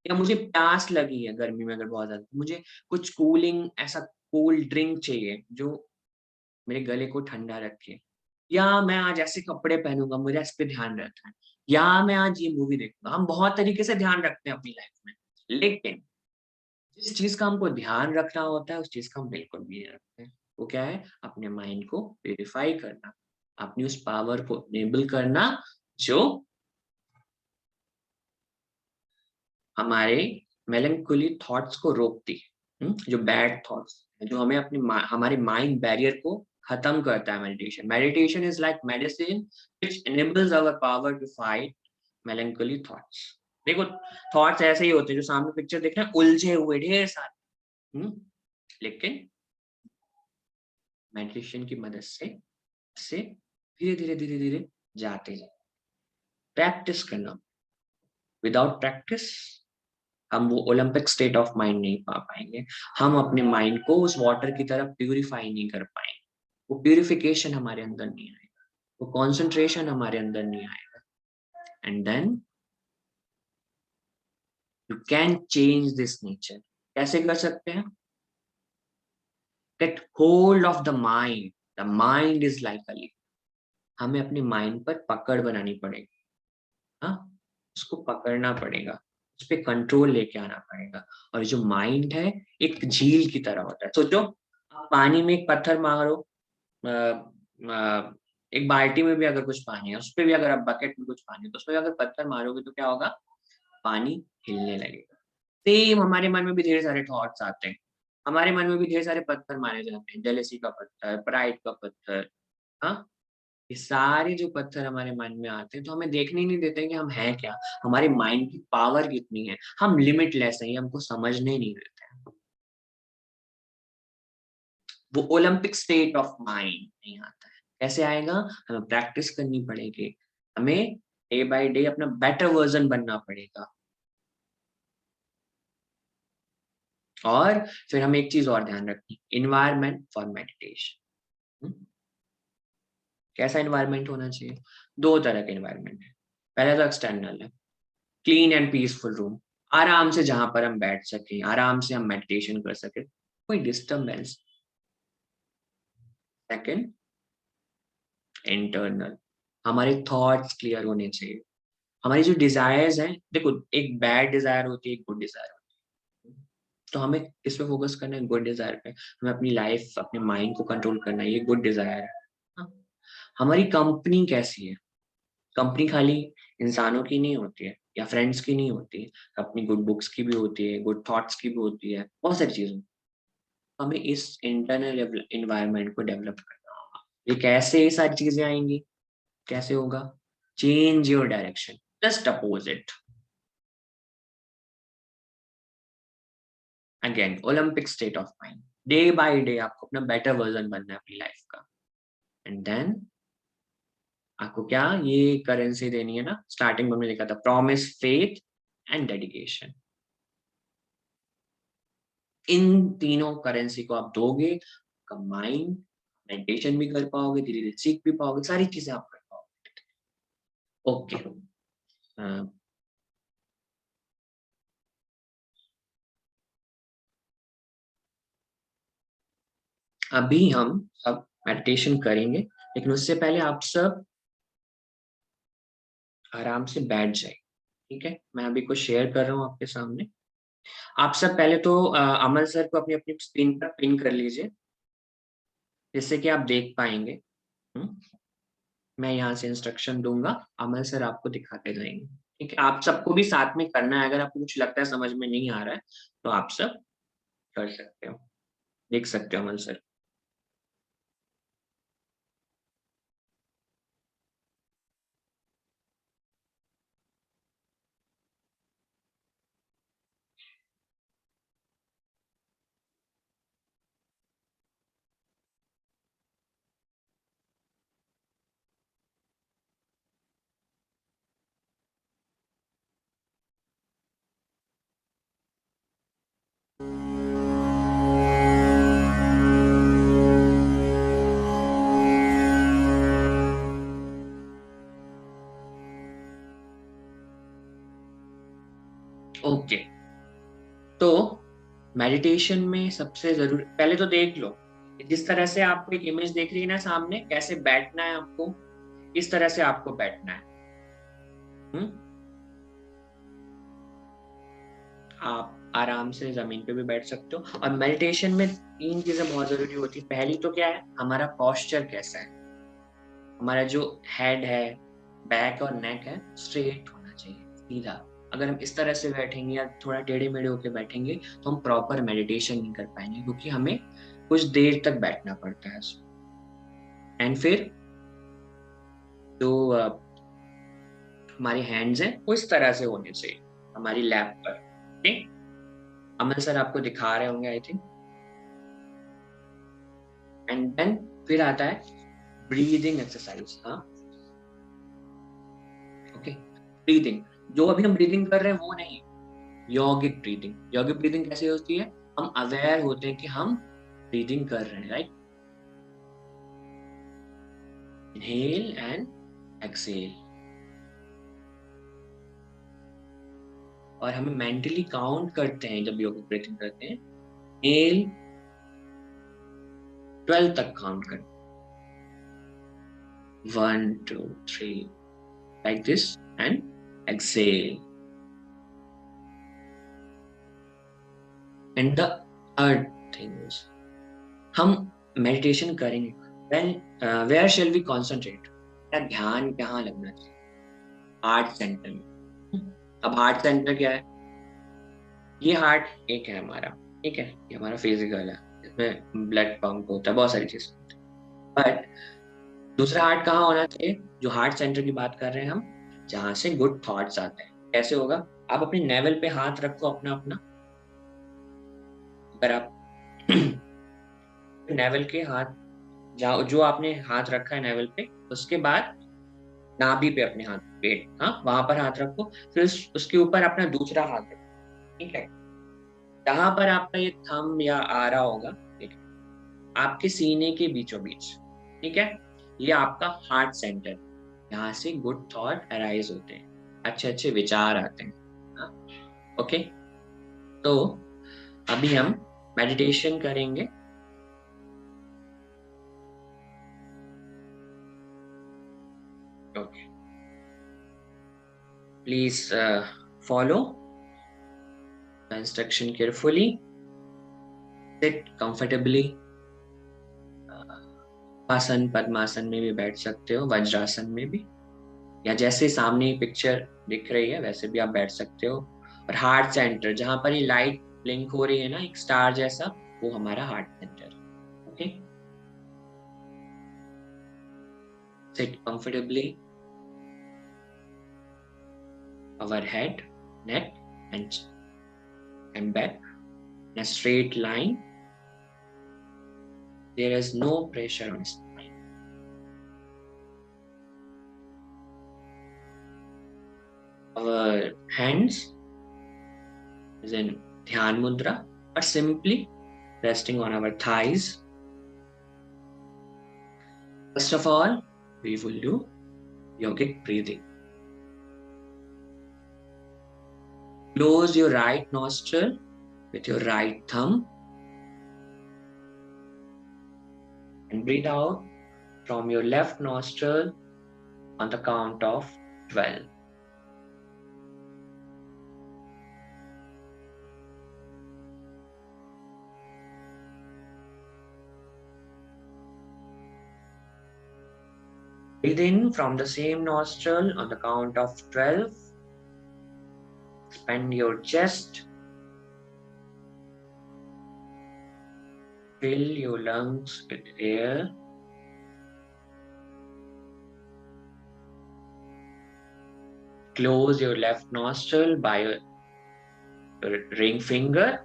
या मुझे प्यास लगी है गर्मी में अगर बहुत ज्यादा, तो मुझे कुछ कूलिंग, ऐसा कोल्ड ड्रिंक चाहिए जो मेरे गले को ठंडा रखे, या मैं आज ऐसे कपड़े पहनूंगा, मुझे इस पे ध्यान रहता है, या मैं आज ये मूवी देखूंगा। हम बहुत तरीके से ध्यान रखते हैं अपनी लाइफ में, लेकिन जिस चीज का हमको ध्यान रखना होता है उस चीज का हम बिल्कुल भी नहीं रखते। वो क्या है? अपने माइंड को प्यूरिफाई करना, अपनी उस पावर को इनेबल करना जो हमारे मेलंकोली थॉट्स को रोकती है, जो बैड थॉट्स, जो हमें हमारे माइंड बैरियर को खत्म करता है। Meditation is like medicine which enables our power to fight melancholy thoughts। देखो, थॉट्स ऐसे ही होते हैं, जो सामने पिक्चर देख रहे हैं, उलझे हुए ढेर सारे, लेकिन मेडिटेशन की मदद से धीरे धीरे धीरे धीरे जाते जाए। प्रैक्टिस करना, विदाउट प्रैक्टिस हम वो ओलंपिक स्टेट ऑफ माइंड नहीं पा पाएंगे। हम अपने माइंड को उस वाटर की तरफ प्यूरिफाई नहीं कर पाएंगे। वो प्यूरिफिकेशन हमारे अंदर नहीं आएगा, वो कॉन्सेंट्रेशन हमारे अंदर नहीं आएगा। And then you can change this nature. कैसे कर सकते हैं? Get hold of the mind. The mind is like a leaf. हमें अपने माइंड पर पकड़ बनानी पड़ेगी। हाँ, उसको पकड़ना पड़ेगा, उस पर कंट्रोल लेके आना पड़ेगा। और जो माइंड है एक झील की तरह होता है। सोचो, आप पानी में एक पत्थर मारो, एक बाल्टी में भी अगर कुछ पानी है, उस पर भी अगर आप बकेट में कुछ पानी है, तो उसमें अगर पत्थर मारोगे तो क्या होगा? पानी हिलने लगेगा। सेम हमारे मन में भी ढेर सारे थॉट्स आते हैं, हमारे मन में भी ढेर सारे पत्थर मारे जाते हैं, जेलेसी का पत्थर, प्राइड का पत्थर। हाँ, ये सारे जो पत्थर हमारे मन में आते हैं तो हमें देखने ही नहीं देते कि हम हैं क्या, हमारे माइंड की पावर कितनी है, हम लिमिटलेस हैं, हमको समझने नहीं देते हैं। वो ओलंपिक स्टेट ऑफ माइंड नहीं आता है। कैसे आएगा? हमें प्रैक्टिस करनी पड़ेगी, हमें डे बाय डे अपना बेटर वर्जन बनना पड़ेगा। और फिर हमें एक चीज और ध्यान रखनी, इन्वायरमेंट फॉर मेडिटेशन। कैसा इन्वायरमेंट होना चाहिए? 2 तरह के इन्वायरमेंट है। पहला तो एक्सटर्नल है, क्लीन एंड पीसफुल रूम, आराम से जहां पर हम बैठ सके, आराम से हम मेडिटेशन कर सके, कोई डिस्टर्बेंस। सेकंड, इंटरनल, हमारे थॉट्स क्लियर होने चाहिए। हमारी जो डिजायर्स हैं, देखो, एक बैड डिजायर होती है, एक गुड डिजायर होती है। तो हमें किस पे फोकस करना है? गुड डिजायर पे। हमें अपनी लाइफ, अपने माइंड को कंट्रोल करना है, ये गुड डिजायर है। हाँ? हमारी कंपनी कैसी है? कंपनी खाली इंसानों की नहीं होती है या फ्रेंड्स की नहीं होती है, अपनी गुड बुक्स की भी होती है, गुड थॉट्स की भी होती है, बहुत सारी चीजें। हमें इस इंटरनल इन्वायरमेंट को डेवलप करना होगा। ये कैसे ये सारी चीजें आएंगी? कैसे होगा? Change your direction, just opposite. Again Olympic state of mind, day by day आपको अपना बेटर वर्जन बनना है अपनी लाइफ का। एंड देन आपको क्या ये करेंसी देनी है ना, स्टार्टिंग में हमने लिखा था, प्रॉमिस, फेथ एंड डेडिकेशन। इन तीनों करेंसी को आप दोगे, आपका माइंड मेडिटेशन भी कर पाओगे, धीरे धीरे सीख भी पाओगे, सारी चीजें आप कर पाओगे। ओके, अभी हम सब मेडिटेशन करेंगे, लेकिन उससे पहले आप सब आराम से बैठ जाए। ठीक है, मैं अभी कुछ शेयर कर रहा हूँ आपके सामने। आप सब पहले तो अमल सर को अपनी अपनी स्क्रीन पर पिन कर लीजिए, जिससे कि आप देख पाएंगे। मैं यहाँ से इंस्ट्रक्शन दूंगा, अमल सर आपको दिखाते जाएंगे। ठीक है, आप सबको भी साथ में करना है। अगर आपको कुछ लगता है समझ में नहीं आ रहा है तो आप सब कर सकते हो, देख सकते हो अमल सर। ओके, तो मेडिटेशन में सबसे जरूरी, पहले तो देख लो जिस तरह से आपको एक इमेज देख रही है ना सामने, कैसे बैठना है आपको, इस तरह से आपको बैठना है। आप आराम से जमीन पे भी बैठ सकते हो। और मेडिटेशन में 3 चीजें बहुत जरूरी होती है। पहली तो क्या है, हमारा पोस्चर कैसा है, हमारा जो हेड है, बैक और नेक है, स्ट्रेट होना चाहिए, सीधा। अगर हम इस तरह से बैठेंगे या थोड़ा टेढ़े मेढ़े होकर बैठेंगे तो हम प्रॉपर मेडिटेशन नहीं कर पाएंगे, क्योंकि हमें कुछ देर तक बैठना पड़ता है। एंड फिर जो हमारे हैंड्स हैं वो इस तरह से होने चाहिए हमारी लैप पर। ठीक, अमल सर आपको दिखा रहे होंगे आई थिंक। एंड देन फिर आता है ब्रीदिंग एक्सरसाइज। हाँ, ओके, ब्रीदिंग, जो अभी हम ब्रीदिंग कर रहे हैं वो नहीं, यौगिक ब्रीदिंग। यौगिक ब्रीदिंग कैसे होती है, हम अवेयर होते हैं कि हम ब्रीदिंग कर रहे हैं, राइट। इनहेल एंड एक्सहेल, और हमें मेंटली काउंट करते हैं जब योगिक ब्रीथिंग करते हैं। इनहेल 12 तक काउंट करते हैं, 1 2 3 like this, and exhale. And the third thing is, हम मेडिटेशन करेंगे, then where shall we concentrate? ध्यान कहाँ लगना चाहिए, हार्ट सेंटर में। अब हार्ट सेंटर क्या है, ये हार्ट एक है हमारा, ठीक है, ये हमारा फिजिकल है, इसमें ब्लड पंप होता है, बहुत सारी चीजें होती है। बट दूसरा हार्ट कहाँ होना चाहिए, जो हार्ट सेंटर की बात कर रहे हैं हम, जहां से गुड थॉट्स आते हैं। कैसे होगा, आप अपने नेवल पे हाथ रखो अपना अपना, अगर आप नेवल के हाथ, जो आपने हाथ रखा है नेवल पे, उसके बाद नाभि पे अपने हाथ, पेट, हाँ वहां पर हाथ रखो, फिर उसके ऊपर अपना दूसरा हाथ रखो। ठीक है, जहां पर आपका ये थंब या आ रहा होगा, ठीक है, आपके सीने के बीचों बीच, ठीक है, ये आपका हार्ट सेंटर, यहाँ से गुड थॉट अराइज होते हैं, अच्छे अच्छे विचार आते हैं। हाँ? ओके, तो अभी हम मेडिटेशन करेंगे। Okay, please follow the instruction carefully, sit comfortably। आसन, पद्मासन में भी बैठ सकते हो, वज्रासन में भी, या जैसे सामने पिक्चर दिख रही है वैसे भी आप बैठ सकते हो। और हार्ट सेंटर, जहां पर ये लाइट ब्लिंक हो रही है ना एक स्टार जैसा, वो हमारा heart centre. Okay, seat comfortably, our head, neck and back in a straight line. There is no pressure on spine. Our hands is in Dhyan Mudra, or simply resting on our thighs, First of all, we will do yogic breathing. Close your right nostril with your right thumb and breathe out from your left nostril on the count of 12. Breathe in from the same nostril on the count of 12. Expand your chest. Fill your lungs with air. Close your left nostril by your ring finger.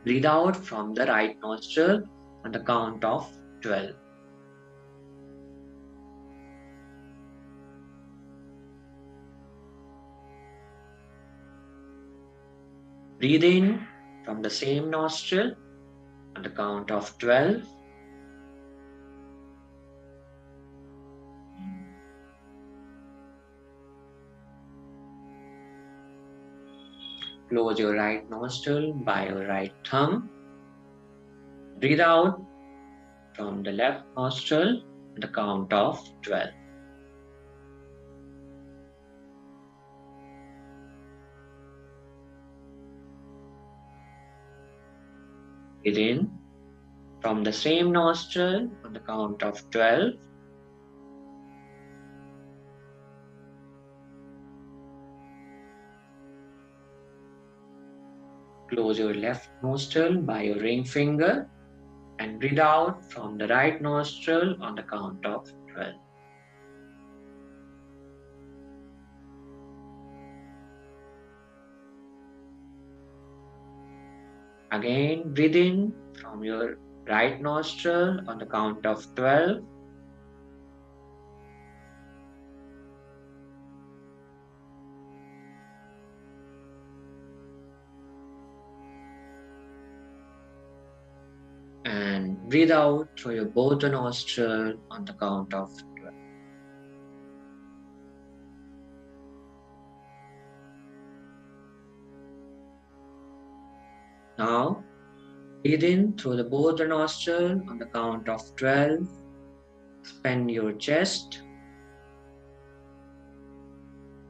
Breathe out from the right nostril on the count of 12. Breathe in from the same nostril on the count of 12. Close your right nostril by your right thumb. Breathe out from the left nostril on the count of 12. Breathe in from the same nostril on the count of 12. Close your left nostril by your ring finger and breathe out from the right nostril on the count of 12. Again, breathe in from your right nostril on the count of 12. And breathe out through your both the nostril on the count of 12. Now, breathe in through the both the nostril on the count of 12. Expand your chest.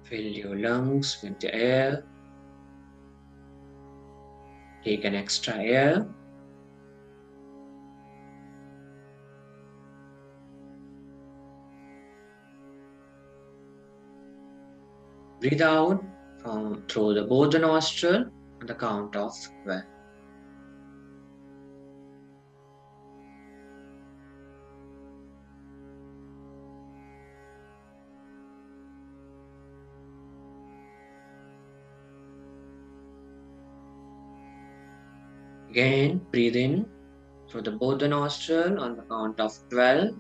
Fill your lungs with the air. Take an extra air. Breathe out through both the nostril on the count of 12. Again, breathe in through both the nostril on the count of 12.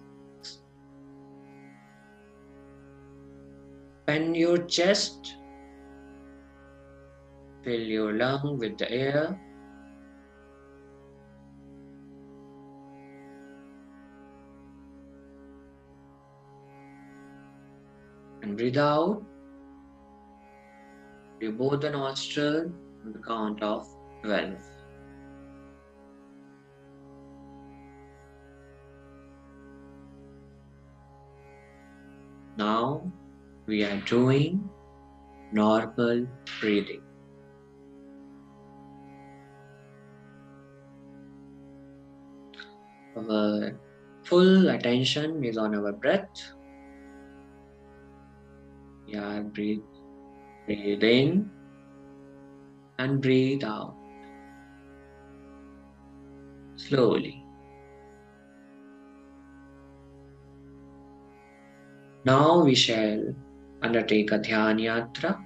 Expand your chest. Fill your lung with the air. And breathe out through both the nostril on the count of 12. Now we are doing normal breathing. Our full attention is on our breath. We are breathe in and breathe out slowly. Now we shall undertake a Dhyan Yatra.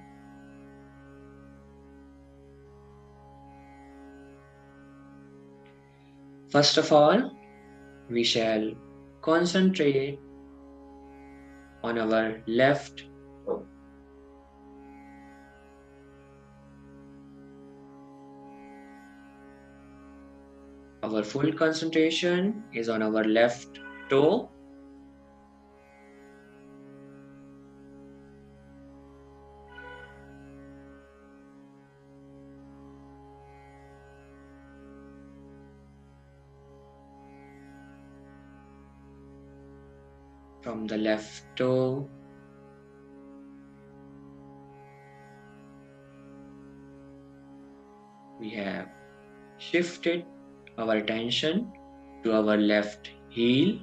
First of all, we shall concentrate on our left toe. Our full concentration is on our left toe. From the left toe, we have shifted our attention to our left heel.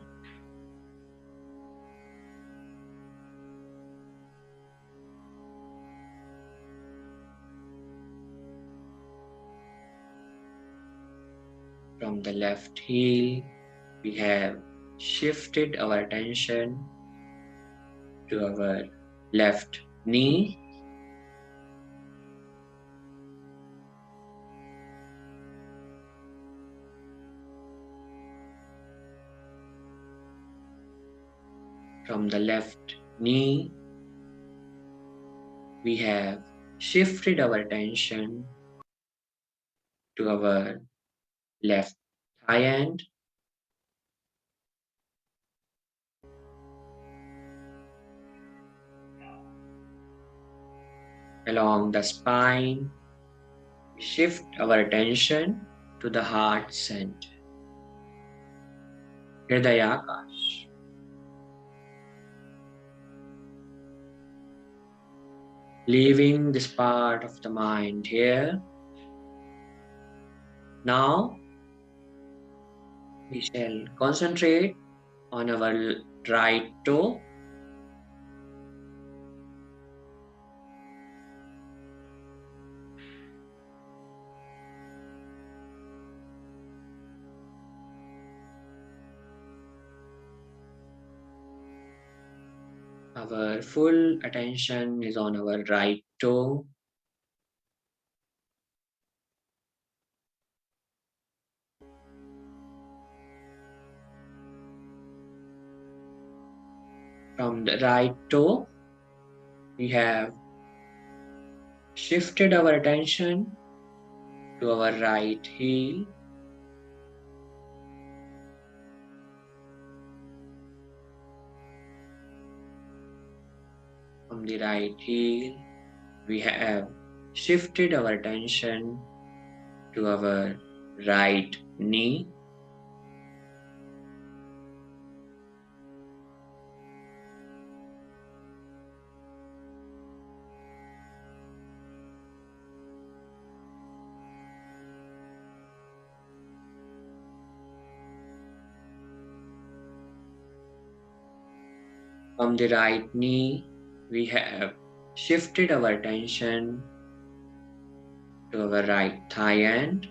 From the left heel, we have shifted our attention to our left knee. From the left knee, we have shifted our attention to our left thigh end. Along the spine, we shift our attention to the heart center, Hridayakash. Leaving this part of the mind here. Now, we shall concentrate on our right toe. Our full attention is on our right toe. From the right toe, we have shifted our attention to our right heel. From the right heel, we have shifted our attention to our right knee. From the right knee, we have shifted our attention to our right thigh end.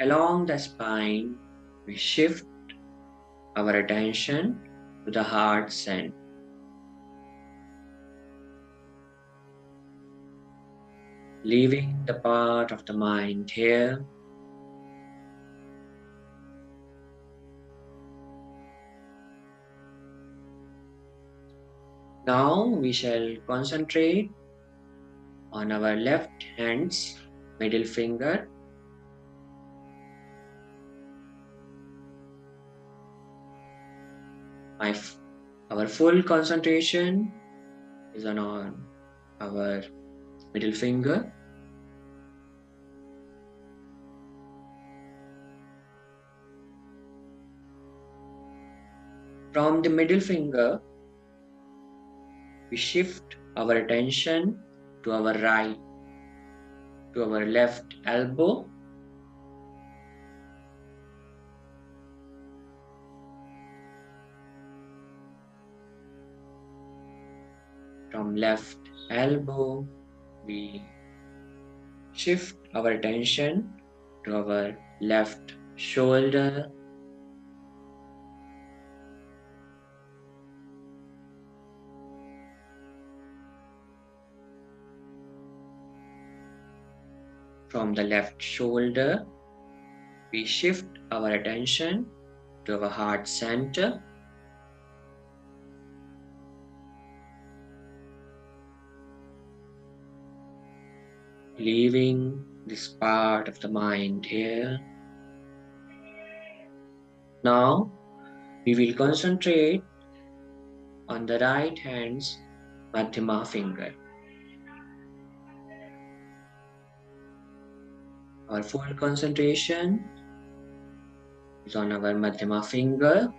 Along the spine, we shift our attention to the heart center. Leaving the part of the mind here. Now we shall concentrate on our left hand's middle finger. Our full concentration is on our middle finger. From the middle finger, we shift our attention to our left elbow. From left elbow, we shift our attention to our left shoulder. From the left shoulder, we shift our attention to our heart center. leaving this part of the mind here. Now we will concentrate on the right hand's Madhyama finger. Our full concentration is on our Madhyama finger.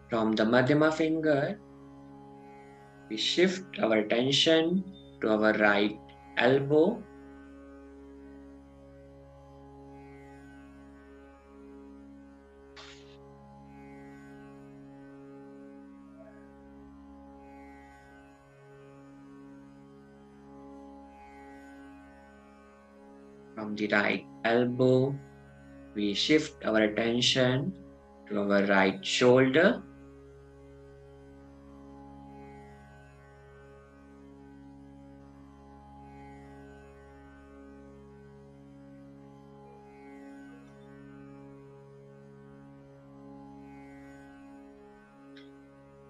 From the Madhyama finger, we shift our attention to our right elbow. From the right elbow, we shift our attention to our right shoulder.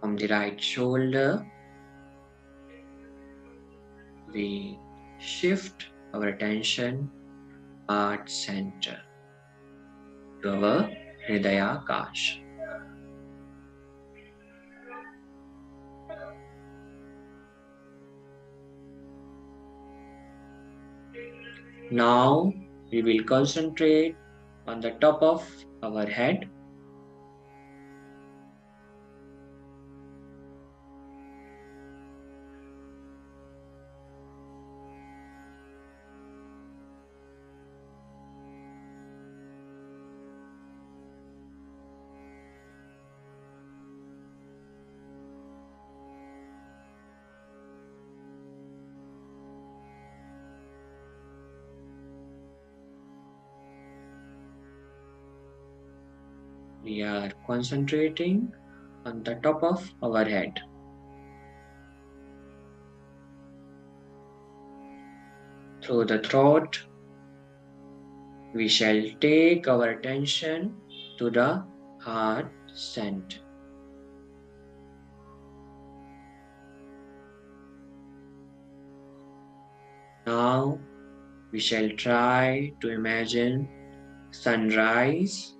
From the right shoulder, we shift our attention heart center to our Hridayakash. Now we will concentrate on the top of our head. We are concentrating on the top of our head. Through the throat, we shall take our attention to the heart center. Now we shall try to imagine sunrise.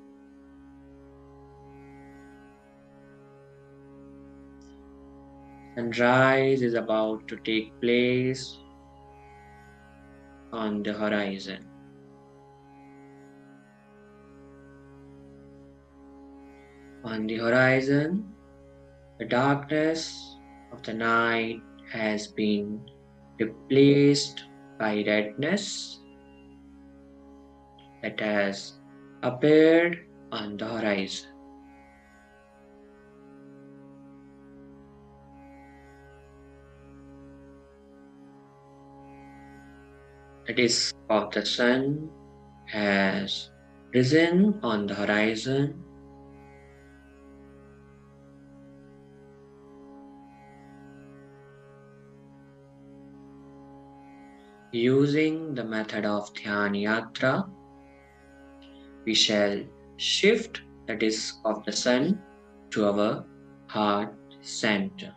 Sunrise is about to take place on the horizon. On the horizon, the darkness of the night has been replaced by redness that has appeared on the horizon. The disk of the sun has risen on the horizon. Using the method of Dhyana Yatra, we shall shift the disk of the sun to our heart center.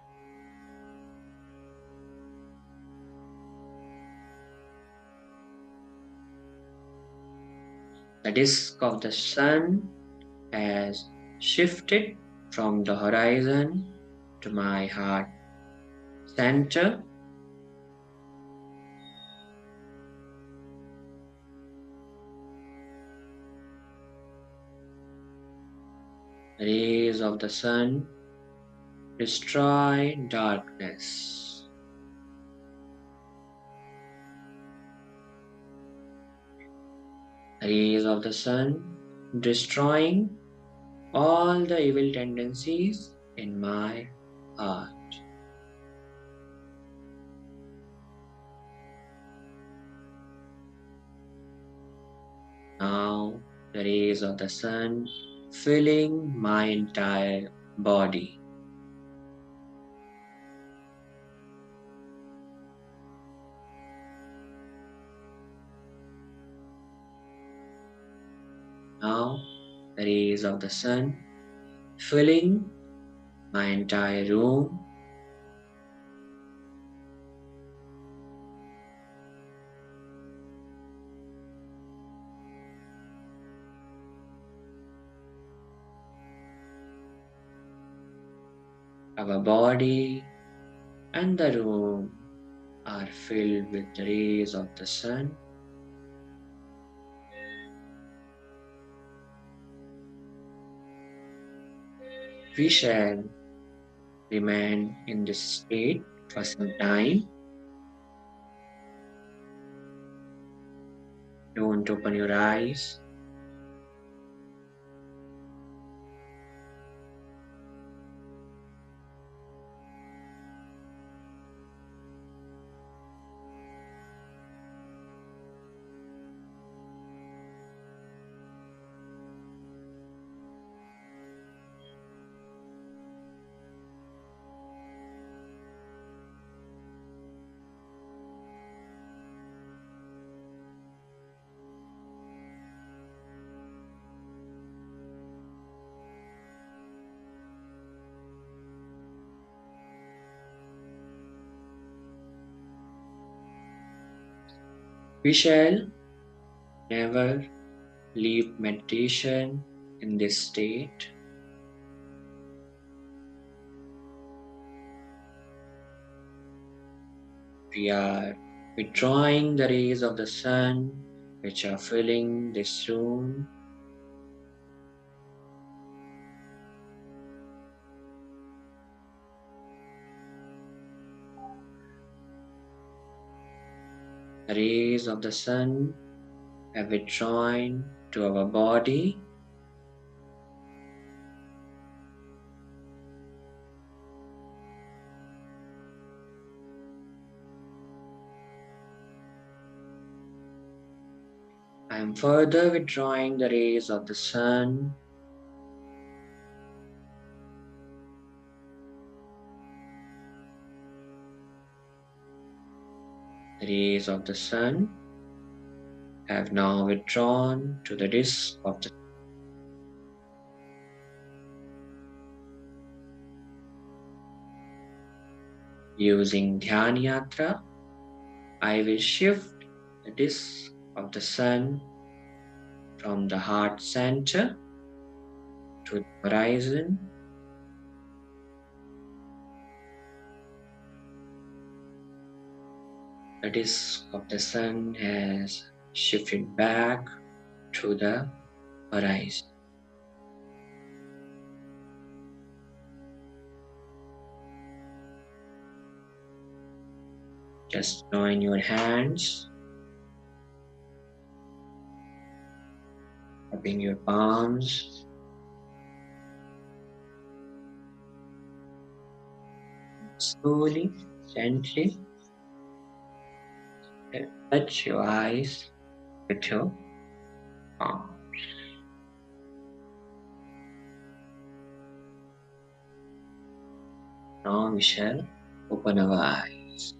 The disk of the sun has shifted from the horizon to my heart center. The rays of the sun destroy darkness. The rays of the sun destroying all the evil tendencies in my heart. Now the rays of the sun filling my entire body. Now the rays of the sun filling my entire room. Our body and the room are filled with the rays of the sun. We shall remain in this state for some time. Don't open your eyes. We shall never leave meditation in this state. We are withdrawing the rays of the sun which are filling this room. The rays of the sun have withdrawn to our body. I am further withdrawing the rays of the sun. The rays of the sun have now withdrawn to the disk of the Using Dhyan Yatra, I will shift the disk of the sun from the heart center to the horizon. The disk of the sun has shifted back to the horizon. Just join your hands, rubbing your palms. Slowly, gently, touch your eyes with your palms. Now we shall open our eyes.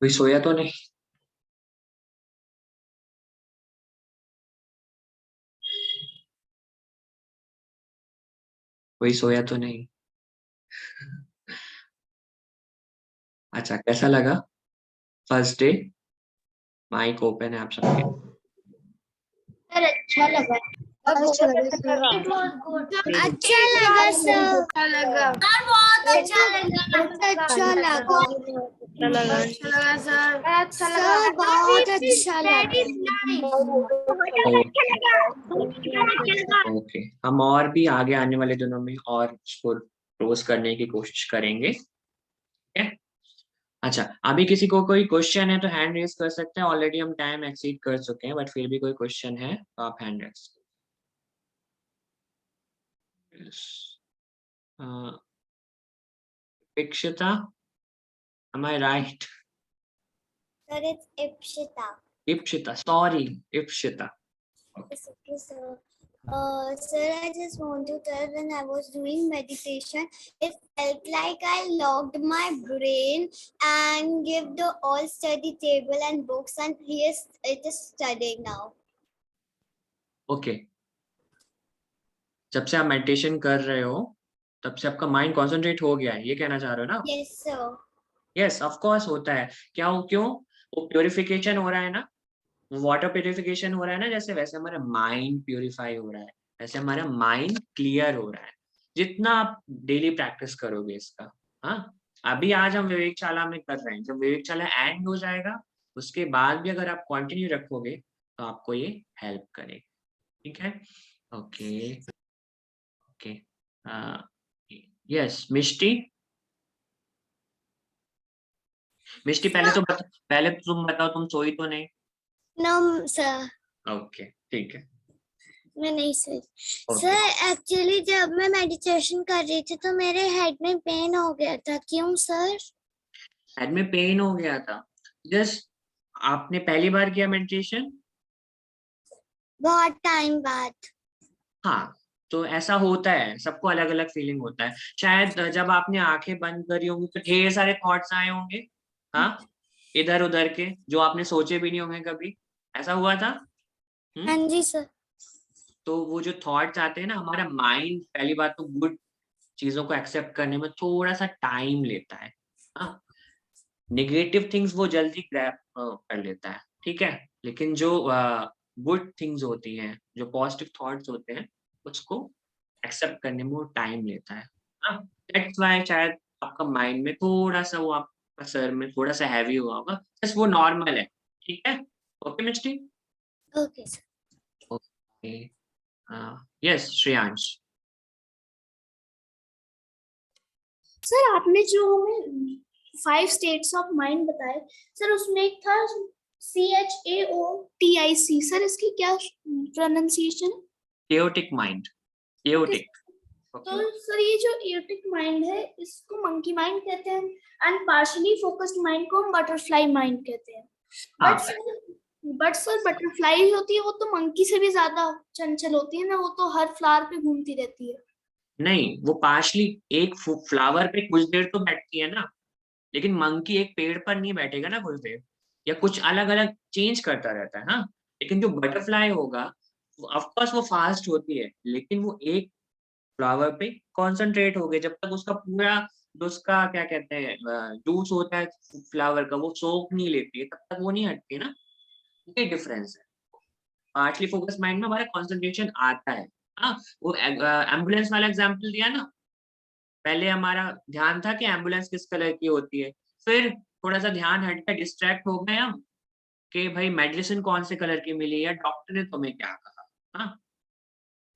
कोई सोया तो नहीं? कोई सोया तो नहीं? अच्छा, कैसा लगा first day? Mic open है आप सबके। सर अच्छा लगा अच्छा लगा सर बहुत अच्छा लगा अच्छा लगा सर बहुत अच्छा लगा ओके, हम और भी आगे आने वाले दिनों में और उसको रोज करने की कोशिश करेंगे। अच्छा, अभी किसी को कोई क्वेश्चन है तो हैंड रेज कर सकते हैं। ऑलरेडी हम टाइम एक्सीड कर चुके हैं, बट फिर भी कोई क्वेश्चन है तो आप hand raise. Ikshita, am I right? Sir, it's Ipshita. Ipshita, sorry, Ipshita. It's okay, sir. Sir, I just want to tell, when I was doing meditation, it felt like I locked my brain and give the all study table and books, and it is studying now. Okay, जब से आप meditation कर रहे हो तब से आपका mind concentrate हो गया है, ये कहना चाह रहे हो ना? Yes, sir. Yes, of course होता है। क्यों? वो प्यूरिफिकेशन हो रहा है ना, वाटर प्यूरिफिकेशन हो रहा है ना, जैसे वैसे हमारा माइंड प्यूरिफाई हो रहा है, वैसे हमारा माइंड क्लियर हो रहा है जितना आप डेली प्रैक्टिस करोगे इसका। हाँ, अभी आज हम विवेकशाला में कर रहे हैं, जब विवेकशाला एंड हो जाएगा उसके बाद भी अगर आप कंटिन्यू रखोगे तो आपको ये हेल्प करेगा। ठीक है, ओके ओके। यस मिष्टी, पहले तुम बताओ, तुम सोई तो नहीं? No, sir. ओके ठीक है। मैं नहीं सोई। Okay. सर एक्चुअली जब मैं मेडिटेशन कर रही थी तो मेरे हेड में पेन हो गया था। क्यों सर? हेड में पेन हो गया था? जस्ट आपने पहली बार किया मेडिटेशन? बहुत टाइम बाद। हाँ, तो ऐसा होता है, सबको अलग अलग फीलिंग होता है। शायद जब आपने आंखें बंद करी होंगी तो ढेर सारे थॉट्स आए होंगे, हाँ, इधर उधर के, जो आपने सोचे भी नहीं होंगे कभी। ऐसा हुआ था? हाँ जी सर। तो वो जो थॉट्स आते हैं ना, हमारा माइंड पहली बात तो गुड चीजों को एक्सेप्ट करने में थोड़ा सा टाइम लेता है। हाँ, नेगेटिव थिंग्स वो जल्दी ग्रैब कर लेता है, ठीक है, लेकिन जो गुड थिंग्स होती हैं, जो पॉजिटिव थॉट्स होते हैं, उसको एक्सेप्ट करने में वो टाइम लेता है। हाँ, दैट्स व्हाई शायद आपका माइंड में थोड़ा सा, वो आपका सर में थोड़ा सा हैवी हुआ होगा, बस वो नॉर्मल है। ठीक है, okay Misty? Okay sir. Okay, yes Shreyansh. Sir आपने जो हमें 5 स्टेट्स ऑफ माइंड बताए सर, उसमें एक था CHAOTIC, सर इसकी क्या प्रोनाउंसिएशन? chaotic mind, chaotic। तो सर ये जो एयोटिक माइंड है इसको मंकी माइंड कहते हैं, एंड पार्शियली फोकस्ड माइंड को हम बटरफ्लाई माइंड कहते हैं। बट सर बटरफ्लाई होती है वो तो मंकी से भी ज्यादा चंचल होती है ना, वो तो हर फ्लावर पे घूमती रहती है। नहीं, वो पार्शली एक फ्लावर पे कुछ देर तो बैठती है ना, लेकिन मंकी एक पेड़ पर नहीं बैठेगा ना कुछ देर, या कुछ अलग अलग चेंज करता रहता है। हाँ, लेकिन जो बटरफ्लाई होगा ऑफ कोर्स वो फास्ट होती है, लेकिन वो एक फ्लावर पे कंसंट्रेट हो गए, जब तक उसका पूरा जो उसका क्या कहते हैं जूस होता है फ्लावर का वो सोख नहीं लेती है, तब तक वो नहीं हटती ना। ये डिफरेंस है। पार्टली फोकस माइंड में हमारा कंसंट्रेशन आता है। हाँ, वो एम्बुलेंस वाला एग्जांपल दिया ना, पहले हमारा ध्यान था कि एम्बुलेंस किस कलर की होती है, फिर थोड़ा सा ध्यान हटकर डिस्ट्रैक्ट हो गए हम कि भाई मेडिसिन कौन से कलर की मिली या डॉक्टर ने तुम्हें क्या कहा। हाँ,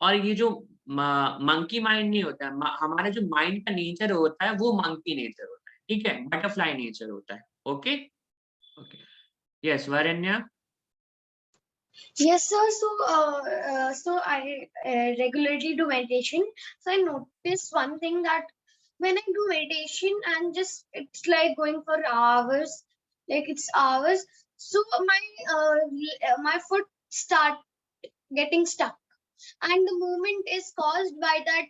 और ये जो मंकी माइंड नहीं होता है, हमारा जो माइंड का नेचर होता है वो मंकी नेचर होता है, ठीक है, बटरफ्लाई नेचर होता है। Okay okay, yes Varanya. Yes, sir. So I regularly do meditation. So I notice one thing, that when I do meditation and just it's like going for hours, like it's hours. So my foot start getting stuck, and the movement is caused by that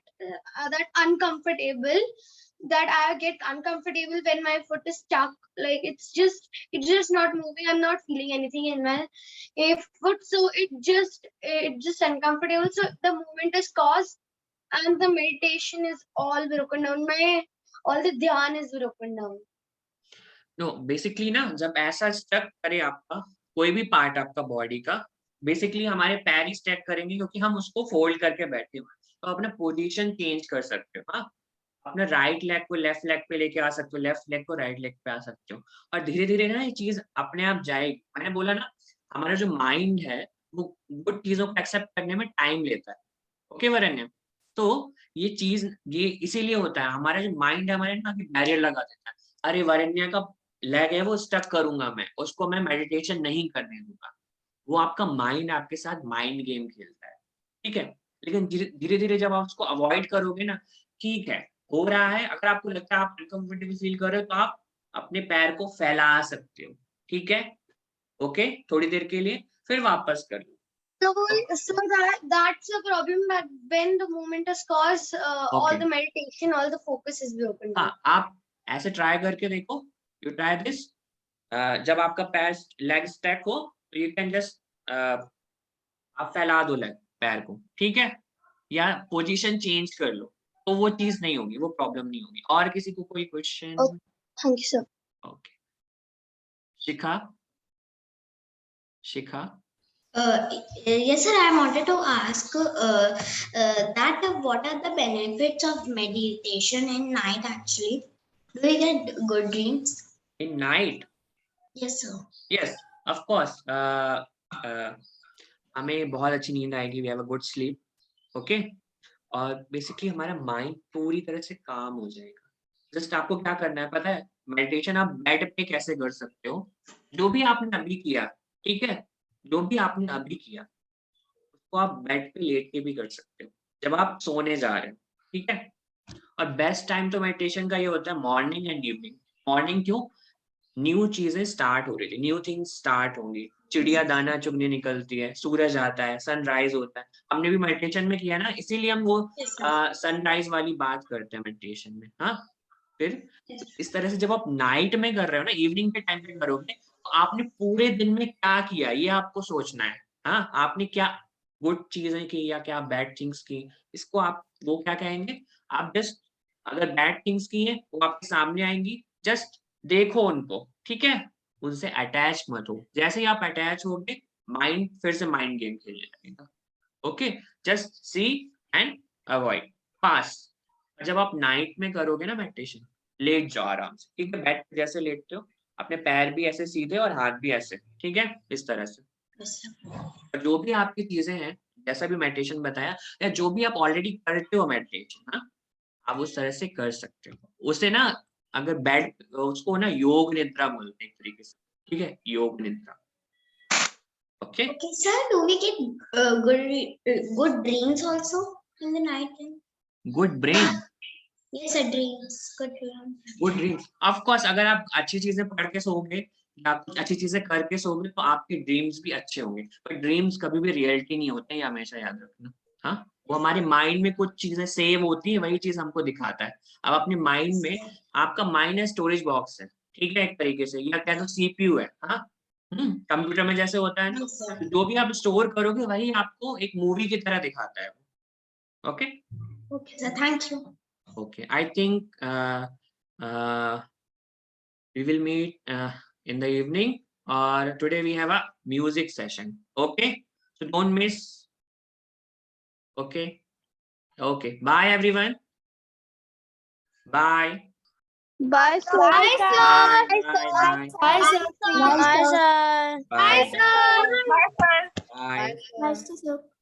uncomfortable, that I get uncomfortable when my foot is stuck. Like it's just not moving. I'm not feeling anything in my foot, so it's just uncomfortable. So the movement is caused, and the meditation is all broken down. All the dhyan is broken down. No basically ना, जब ऐसा stuck करे आपका कोई भी part आपका body का, basically हमारे पैर ही स्टक करेंगे क्योंकि हम उसको फोल्ड करके बैठे हुए हैं। तो अपना पोजीशन चेंज कर सकते हो। हाँ, अपने राइट लेग को लेफ्ट लेग पे लेके आ सकते हो, लेफ्ट लेग को राइट लेग पे आ सकते हो, और धीरे धीरे ना ये चीज अपने आप जाएगी। मैंने बोला ना, हमारा जो माइंड है वो गुड चीजों को एक्सेप्ट करने में टाइम लेता है। ओके वरण्य, तो ये चीज ये इसीलिए होता है, हमारा जो माइंड है हमारे ना बैरियर लगा देता है। अरे वरण्य का लेग है वो स्टक करूंगा मैं, उसको मैं मेडिटेशन नहीं करने दूंगा। वो आपका माइंड आपके साथ माइंड गेम खेलता है, ठीक है, लेकिन धीरे धीरे जब आप उसको अवॉइड करोगे ना, ठीक है, हो रहा है, अगर आपको लगता है आप अनकंफर्टेबल फील कर रहे हो तो आप अपने पैर को फैला सकते हो, ठीक है, ओके, थोड़ी देर के लिए, फिर वापस कर लो। So that's a problem that when the movement is caused, all Okay. the meditation, all the focus is broken down. हाँ, आप ऐसे ट्राई करके देखो, यू ट्राई दिस। जब आपका पैर लेग स्टैक हो तो यू कैन जस्ट आप फैला दो लेग पैर को, ठीक है, या पोजीशन चेंज कर लो, तो वो चीज नहीं होगी, वो प्रॉब्लम नहीं होगी। और किसी को कोई question? Okay. Thank you, sir. Okay, Shikha, Shikha. Yes, sir. I wanted to ask that what are the benefits of meditation in night actually? Do we get good dreams? In night? Yes, sir. Yes, of course, हमें बहुत अच्छी नींद आएगी, we have a good sleep, okay, और basically हमारा mind पूरी तरह से काम हो जाएगा। जस्ट आपको क्या करना है पता है? मेडिटेशन आप बेड पे कैसे कर सकते हो, जो भी आपने अभी किया, ठीक है, जो भी आपने अभी किया उसको आप बेड पे लेट के भी कर सकते हो जब आप सोने जा रहे हो, ठीक है। और बेस्ट टाइम तो मेडिटेशन का ये होता है मॉर्निंग एंड इवनिंग। मॉर्निंग क्यों? न्यू चीजें स्टार्ट हो रही थी, न्यू थिंग्स स्टार्ट होंगी, चिड़िया दाना चुगने निकलती है, सूरज आता है, सनराइज होता है। हमने भी मेडिटेशन में किया ना, इसीलिए हम वो Yes, sir. सनराइज वाली बात करते हैं मेडिटेशन में। हाँ, फिर इस तरह से जब आप नाइट में कर रहे हो ना, इवनिंग के टाइम पे करोगे, तो आपने पूरे दिन में क्या किया ये आपको सोचना है। हाँ, आपने क्या गुड चीजें की या क्या बैड थिंग्स की, इसको आप वो क्या कहेंगे, आप जस्ट अगर बैड थिंग्स की है वो आपके सामने आएंगी, जस्ट देखो उनको, ठीक है, उनसे अटैच मत हो। जैसे ही आप अटैच होगे माइंड फिर से माइंड गेम खेलने लगेगा। Okay, just see and avoid, pass. जब आप नाइट में करोगे ना मेडिटेशन, लेट जाओ आराम से, ठीक है, बेड पे जैसे लेटते हो, अपने पैर भी ऐसे सीधे और हाथ भी ऐसे, ठीक है, इस तरह से। Yes, sir. और जो भी आपकी चीजें हैं, जैसा भी मेडिटेशन बताया, या जो भी आप ऑलरेडी करते हो मेडिटेशन, हाँ, आप उस तरह से कर सकते हो। उसे ना, अगर बेड, उसको ना योग निद्रा बोलते हैं एक तरीके से, ठीक है, योग निद्रा। Okay, Okay, sir. Do we get good dreams also in the night time? Good brain, Yes, sir. Dreams. Good dreams. Good dreams, of course. अगर आप अच्छी चीजें पढ़ के सोओगे या कुछ अच्छी चीजें करके सोओगे तो आपके ड्रीम्स भी अच्छे होंगे। पर ड्रीम्स कभी भी रियलिटी नहीं होते, ये हमेशा याद रखना। हाँ, वो हमारे माइंड में कुछ चीजें सेव होती है, वही चीज हमको दिखाता है। अब अपने माइंड में, आपका माइंड है स्टोरेज बॉक्स है, ठीक है, एक तरीके से, या कह दो सीपीयू है। हाँ, कंप्यूटर में जैसे होता है ना, Yes, sir. तो जो भी आप स्टोर करोगे वही आपको एक मूवी की तरह दिखाता है। Okay, Okay, sir. Thank you. okay, I think we will meet in the evening, or today we have a music session, okay, so don't miss. Okay, okay, bye everyone, bye. Bye, sir. Bye, bye, bye, Bye, sir. Bye, sir. bye, Bye, sir. bye. Bye, sir.